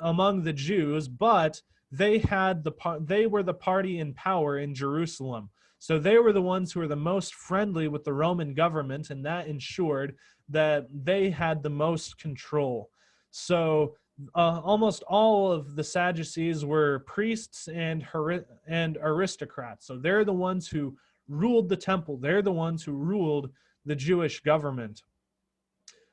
among the Jews, but they were the party in power in Jerusalem. So they were the ones who were the most friendly with the Roman government, and that ensured that they had the most control. So almost all of the Sadducees were priests and aristocrats. So they're the ones who ruled the temple. They're the ones who ruled the Jewish government.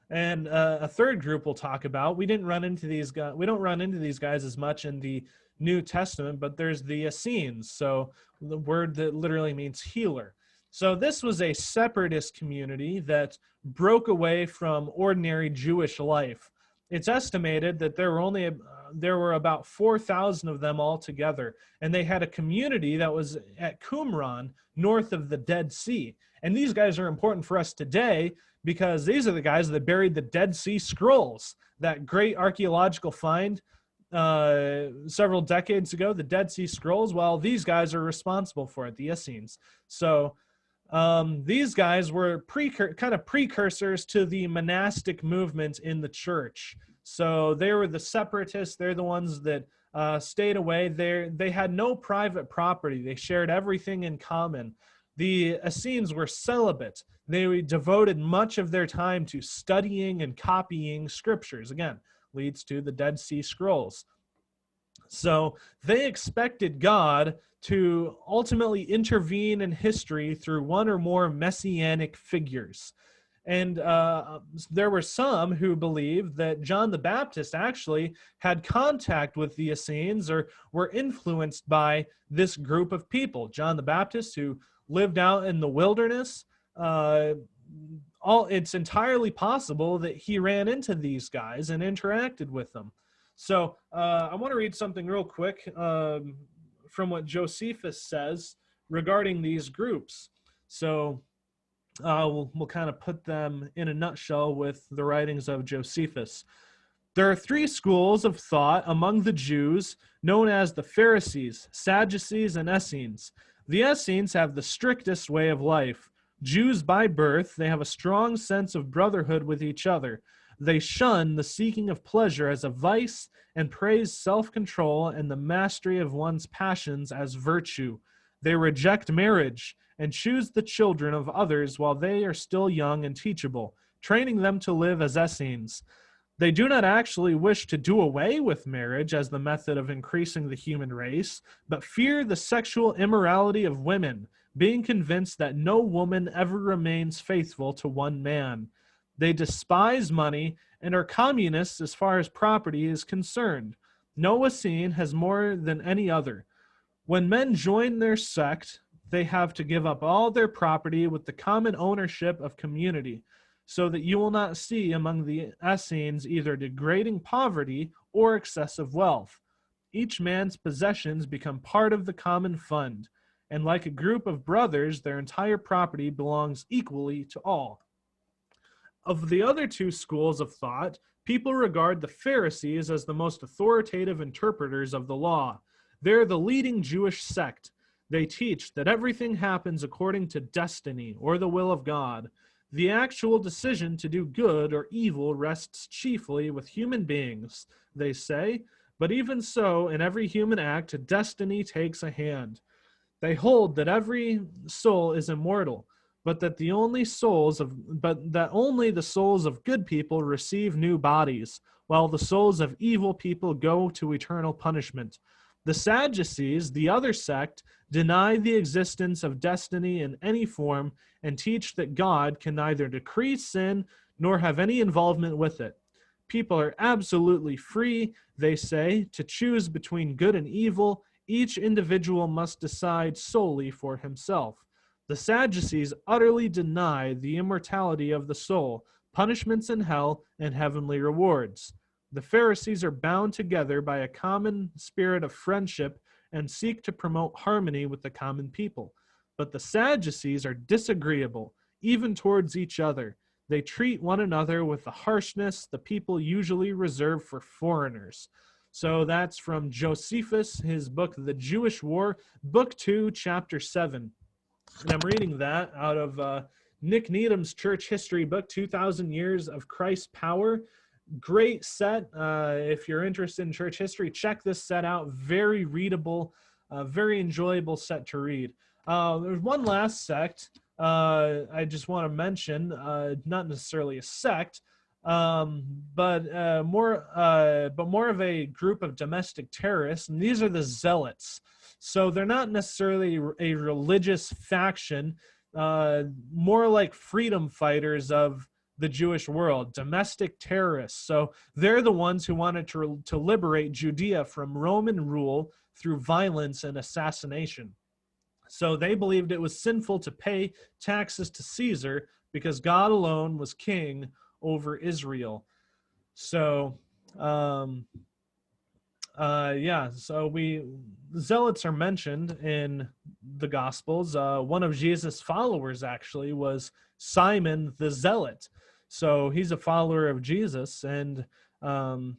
And a third group we'll talk about, we don't run into these guys as much in the New Testament, but there's the Essenes, so the word that literally means healer. So this was a separatist community that broke away from ordinary Jewish life. It's estimated that there were about 4,000 of them altogether, and they had a community that was at Qumran, north of the Dead Sea. And these guys are important for us today because these are the guys that buried the Dead Sea Scrolls, that great archaeological find several decades ago, the Dead Sea Scrolls. Well, these guys are responsible for it, the Essenes. So these guys were kind of precursors to the monastic movement in the church. So they were the separatists. They're the ones that stayed away. They had no private property. They shared everything in common. The Essenes were celibate. They devoted much of their time to studying and copying scriptures. Again, leads to the Dead Sea Scrolls. So they expected God to ultimately intervene in history through one or more messianic figures. And there were some who believed that John the Baptist actually had contact with the Essenes or were influenced by this group of people. John the Baptist, who lived out in the wilderness, it's entirely possible that he ran into these guys and interacted with them. So I want to read something real quick from what Josephus says regarding these groups. So we'll kind of put them in a nutshell with the writings of Josephus. There are three schools of thought among the Jews known as the Pharisees, Sadducees, and Essenes. The Essenes have the strictest way of life. Jews by birth, they have a strong sense of brotherhood with each other. They shun the seeking of pleasure as a vice and praise self-control and the mastery of one's passions as virtue. They reject marriage and choose the children of others while they are still young and teachable, training them to live as Essenes. They do not actually wish to do away with marriage as the method of increasing the human race, but fear the sexual immorality of women, being convinced that no woman ever remains faithful to one man. They despise money and are communists as far as property is concerned. No Essene has more than any other. When men join their sect, they have to give up all their property with the common ownership of community, so that you will not see among the Essenes either degrading poverty or excessive wealth. Each man's possessions become part of the common fund, and like a group of brothers, their entire property belongs equally to all. Of the other two schools of thought, people regard the Pharisees as the most authoritative interpreters of the law. They're the leading Jewish sect. They teach that everything happens according to destiny or the will of God. The actual decision to do good or evil rests chiefly with human beings, they say, but even so, in every human act, destiny takes a hand. They hold that every soul is immortal, but that only the souls of good people receive new bodies, while the souls of evil people go to eternal punishment. The Sadducees, the other sect, deny the existence of destiny in any form and teach that God can neither decree sin nor have any involvement with it. People are absolutely free, they say, to choose between good and evil. Each individual must decide solely for himself. The Sadducees utterly deny the immortality of the soul, punishments in hell, and heavenly rewards. The Pharisees are bound together by a common spirit of friendship and seek to promote harmony with the common people. But the Sadducees are disagreeable, even towards each other. They treat one another with the harshness the people usually reserve for foreigners. So that's from Josephus, his book, The Jewish War, Book 2, Chapter 7. And I'm reading that out of Nick Needham's Church History book, 2,000 Years of Christ's Power. Great set. If you're interested in church history, check this set out. Very readable, very enjoyable set to read. There's one last sect I just want to mention, not necessarily a sect, but more of a group of domestic terrorists, and these are the Zealots. So they're not necessarily a religious faction, more like freedom fighters of the Jewish world, domestic terrorists. So they're the ones who wanted to liberate Judea from Roman rule through violence and assassination. So they believed it was sinful to pay taxes to Caesar because God alone was king over Israel. So, so the Zealots are mentioned in the Gospels. One of Jesus' followers actually was Simon the Zealot. So he's a follower of Jesus, and but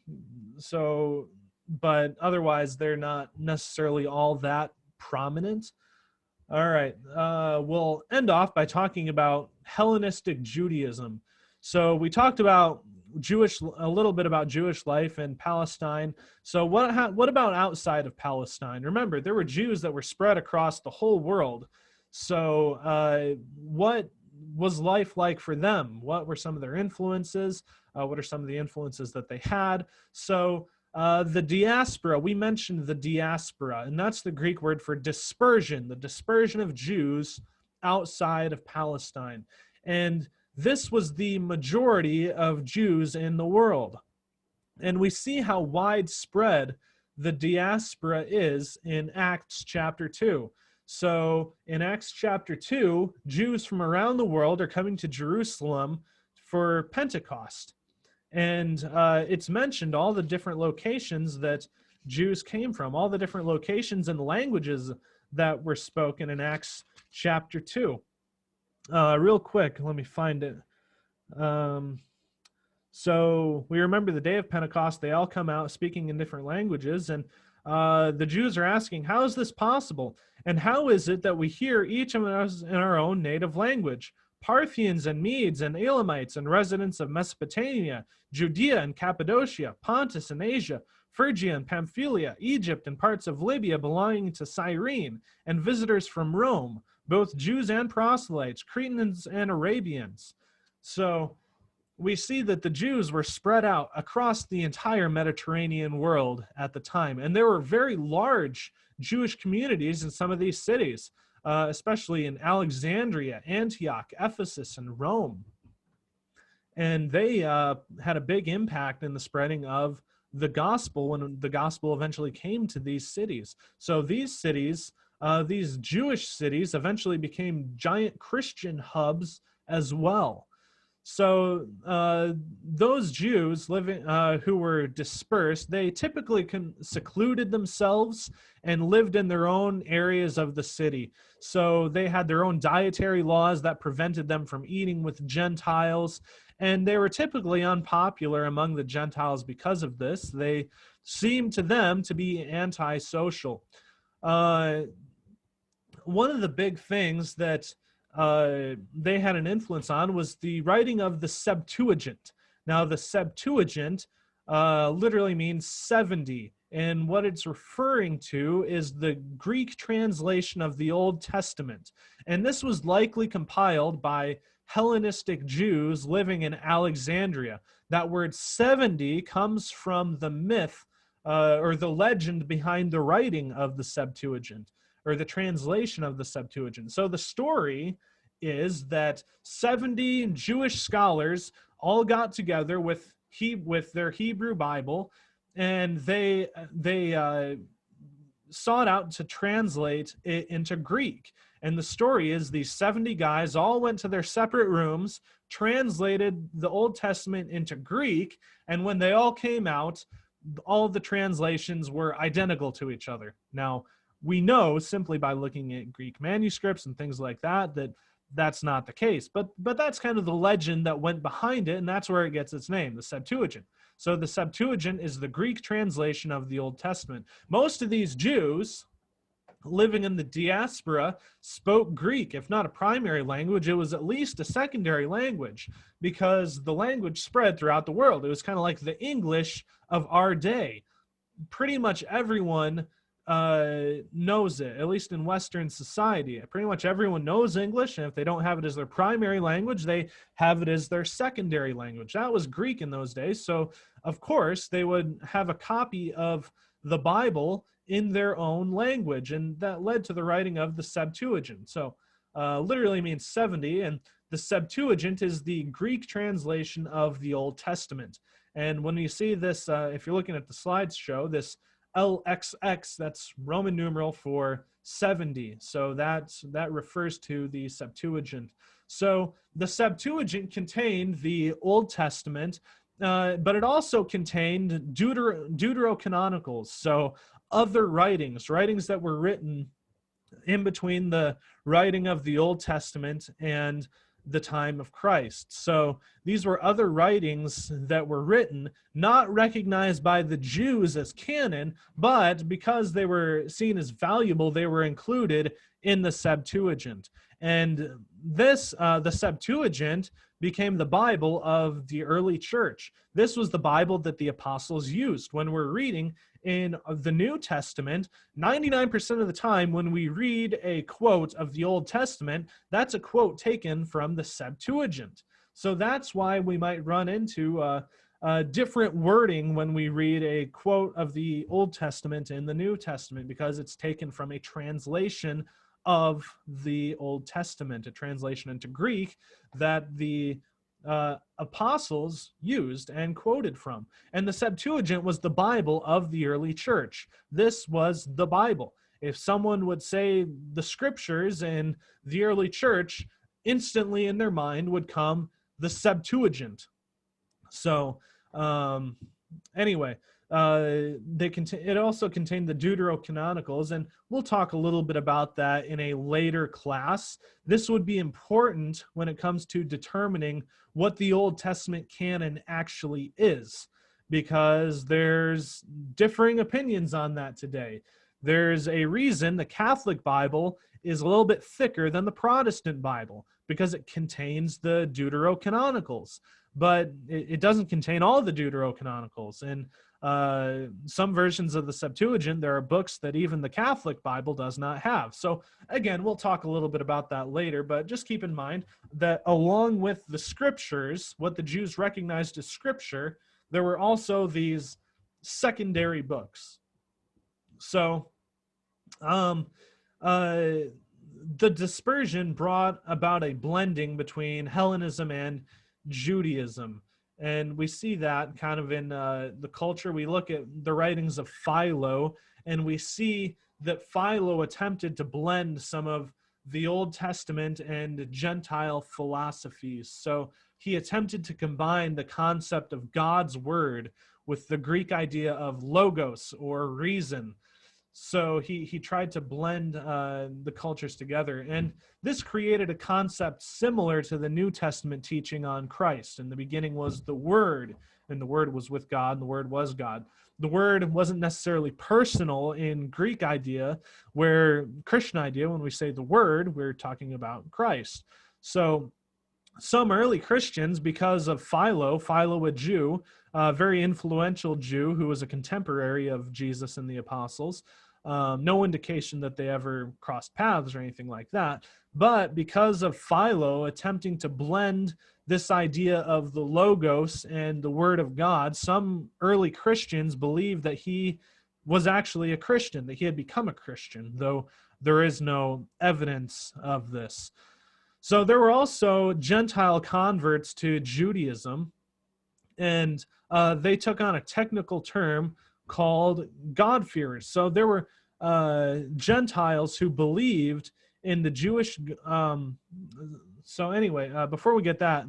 otherwise they're not necessarily all that prominent. All right, we'll end off by talking about Hellenistic Judaism. So we talked about a little bit about Jewish life in Palestine. So what about outside of Palestine? Remember, there were Jews that were spread across the whole world. So what was life like for them? What were some of their influences? What are some of the influences that they had? So the diaspora, we mentioned the diaspora, and that's the Greek word for dispersion, the dispersion of Jews outside of Palestine. And this was the majority of Jews in the world. And we see how widespread the diaspora is in Acts chapter 2. So in Acts chapter 2, Jews from around the world are coming to Jerusalem for Pentecost. And it's mentioned all the different locations that Jews came from, all the different locations and languages that were spoken in Acts chapter 2. Real quick, let me find it. So we remember the day of Pentecost, they all come out speaking in different languages. And the Jews are asking, how is this possible? And how is it that we hear each of us in our own native language? Parthians and Medes and Elamites and residents of Mesopotamia, Judea and Cappadocia, Pontus and Asia, Phrygia and Pamphylia, Egypt and parts of Libya belonging to Cyrene, and visitors from Rome, both Jews and proselytes, Cretans and Arabians. So we see that the Jews were spread out across the entire Mediterranean world at the time. And there were very large Jewish communities in some of these cities, especially in Alexandria, Antioch, Ephesus, and Rome. And they had a big impact in the spreading of the gospel when the gospel eventually came to these cities. So these cities, these Jewish cities, eventually became giant Christian hubs as well. So those Jews living who were dispersed, they typically secluded themselves and lived in their own areas of the city. So they had their own dietary laws that prevented them from eating with Gentiles, and they were typically unpopular among the Gentiles because of this. They seemed to them to be antisocial. One of the big things that they had an influence on was the writing of the Septuagint. Now, the Septuagint literally means 70, and what it's referring to is the Greek translation of the Old Testament. And this was likely compiled by Hellenistic Jews living in Alexandria. That word 70 comes from the myth or the legend behind the writing of the Septuagint, or the translation of the Septuagint. So the story is that 70 Jewish scholars all got together with their Hebrew Bible, and they sought out to translate it into Greek. And the story is these 70 guys all went to their separate rooms, translated the Old Testament into Greek, and when they all came out, all of the translations were identical to each other. Now, we know simply by looking at Greek manuscripts and things like that that that's not the case, but that's kind of the legend that went behind it, and that's where it gets its name, the Septuagint. So the Septuagint is the Greek translation of the Old Testament. Most of these Jews living in the diaspora spoke Greek. If not a primary language, it was at least a secondary language, because the language spread throughout the world. It was kind of like the English of our day. Pretty much everyone knows it, at least in Western society. Pretty much everyone knows English, and if they don't have it as their primary language, they have it as their secondary language. That was Greek in those days. So, of course, they would have a copy of the Bible in their own language, and that led to the writing of the Septuagint. So, literally means 70, and the Septuagint is the Greek translation of the Old Testament. And when you see this, if you're looking at the slideshow, this LXX, that's Roman numeral for 70. So that refers to the Septuagint. So the Septuagint contained the Old Testament, but it also contained deuterocanonicals, so other writings that were written in between the writing of the Old Testament and the time of Christ. So these were other writings that were written, not recognized by the Jews as canon, but because they were seen as valuable, they were included in the Septuagint. And this, the Septuagint, became the Bible of the early church. This was the Bible that the apostles used. When we're reading in the New Testament, 99% of the time when we read a quote of the Old Testament, that's a quote taken from the Septuagint. So that's why we might run into different wording when we read a quote of the Old Testament in the New Testament, because it's taken from a translation of the Old Testament, a translation into Greek that the apostles used and quoted from. And the Septuagint was the Bible of the early church. This was the Bible. If someone would say the scriptures in the early church, instantly in their mind would come the Septuagint. So anyway, it also contained the Deuterocanonicals, and we'll talk a little bit about that in a later class. This would be important when it comes to determining what the Old Testament canon actually is, because there's differing opinions on that today. There's a reason the Catholic Bible is a little bit thicker than the Protestant Bible, because it contains the Deuterocanonicals, but it doesn't contain all the Deuterocanonicals. And some versions of the Septuagint, there are books that even the Catholic Bible does not have. So again, we'll talk a little bit about that later, but just keep in mind that along with the scriptures, what the Jews recognized as scripture, there were also these secondary books. So the dispersion brought about a blending between Hellenism and Judaism. And we see that kind of in the culture. We look at the writings of Philo, and we see that Philo attempted to blend some of the Old Testament and Gentile philosophies. So he attempted to combine the concept of God's word with the Greek idea of logos, or reason. So he tried to blend the cultures together. And this created a concept similar to the New Testament teaching on Christ. In the beginning was the Word, and the Word was with God, and the Word was God. The Word wasn't necessarily personal in Greek idea, where Christian idea, when we say the Word, we're talking about Christ. So some early Christians, because of Philo, a Jew, a very influential Jew who was a contemporary of Jesus and the apostles, no indication that they ever crossed paths or anything like that. But because of Philo attempting to blend this idea of the Logos and the Word of God, some early Christians believed that he was actually a Christian, that he had become a Christian, though there is no evidence of this. So there were also Gentile converts to Judaism, and they took on a technical term called God-fearers. So there were Gentiles who believed in the Jewish. So anyway, before we get that,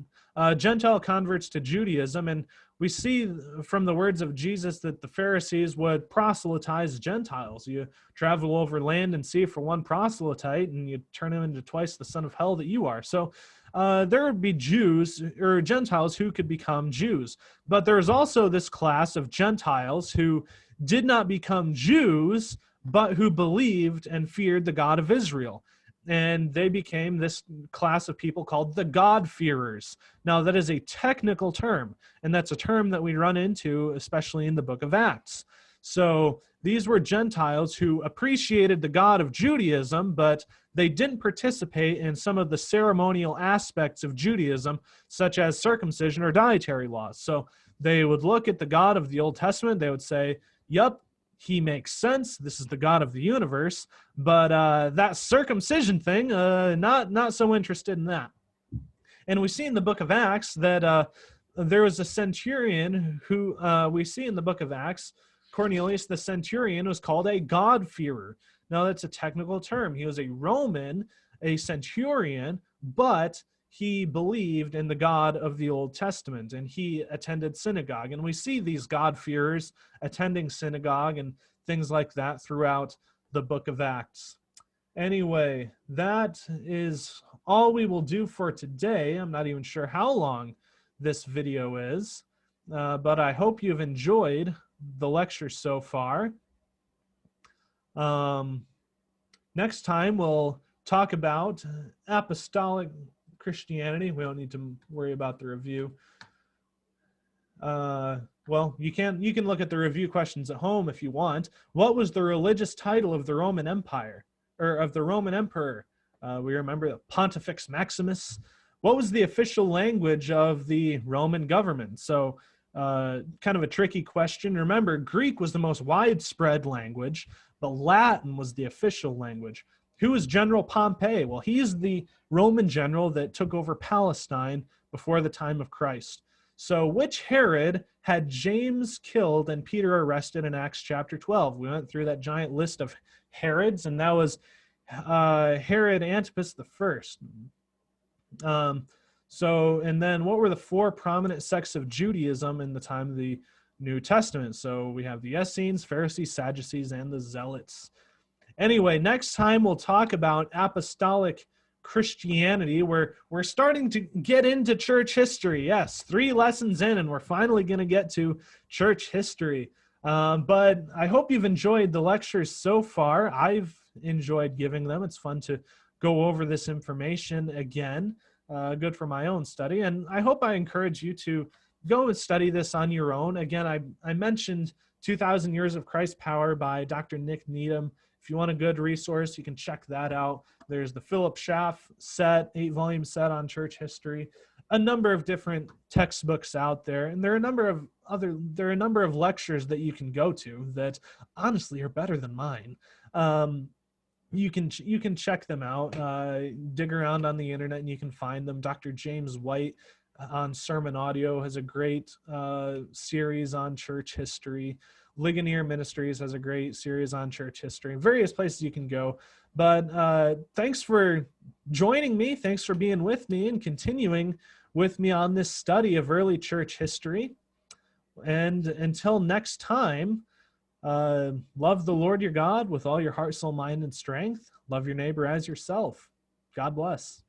Gentile converts to Judaism, and we see from the words of Jesus that the Pharisees would proselytize Gentiles. You travel over land and sea for one proselyte, and you turn him into twice the son of hell that you are. So there would be Jews or Gentiles who could become Jews. But there's also this class of Gentiles who did not become Jews, but who believed and feared the God of Israel. And they became this class of people called the God-fearers. Now, that is a technical term, and that's a term that we run into, especially in the book of Acts. So these were Gentiles who appreciated the God of Judaism, but they didn't participate in some of the ceremonial aspects of Judaism, such as circumcision or dietary laws. So they would look at the God of the Old Testament, they would say, yep, he makes sense. This is the God of the universe, but that circumcision thing, not so interested in that. And we see in the book of Acts that there was a centurion who we see in the book of Acts, Cornelius the centurion was called a God-fearer. Now that's a technical term. He was a Roman, a centurion, but he believed in the God of the Old Testament, and he attended synagogue. And we see these God-fearers attending synagogue and things like that throughout the book of Acts. Anyway, that is all we will do for today. I'm not even sure how long this video is, but I hope you've enjoyed the lecture so far. Next time, we'll talk about apostolic Christianity. We don't need to worry about the review. Well, you can look at the review questions at home if you want. What was the religious title of the Roman Empire, or of the Roman emperor? We remember the Pontifex Maximus. What was the official language of the Roman government? So kind of a tricky question. Remember, Greek was the most widespread language, but Latin was the official language. Who is General Pompey? Well, he's the Roman general that took over Palestine before the time of Christ. So which Herod had James killed and Peter arrested in Acts chapter 12? We went through that giant list of Herods, and that was Herod Antipas the First. So, and then what were the four prominent sects of Judaism in the time of the New Testament. So we have the Essenes, Pharisees, Sadducees, and the Zealots. Anyway, next time we'll talk about apostolic Christianity. We're starting to get into church history. Yes, 3 lessons in, and we're finally going to get to church history. But I hope you've enjoyed the lectures so far. I've enjoyed giving them. It's fun to go over this information again. Good for my own study. And I hope I encourage you to go and study this on your own. Again, I mentioned 2,000 Years of Christ Power by Dr. Nick Needham. If you want a good resource, you can check that out. There's the Philip Schaff set, 8-volume set on church history, a number of different textbooks out there, and there are a number of lectures that you can go to that honestly are better than mine. You can check them out, dig around on the internet, and you can find them. Dr. James White on Sermon Audio has a great series on church history. Ligonier Ministries has a great series on church history. Various places you can go. But thanks for joining me. Thanks for being with me and continuing with me on this study of early church history. And until next time, love the Lord your God with all your heart, soul, mind, and strength. Love your neighbor as yourself. God bless.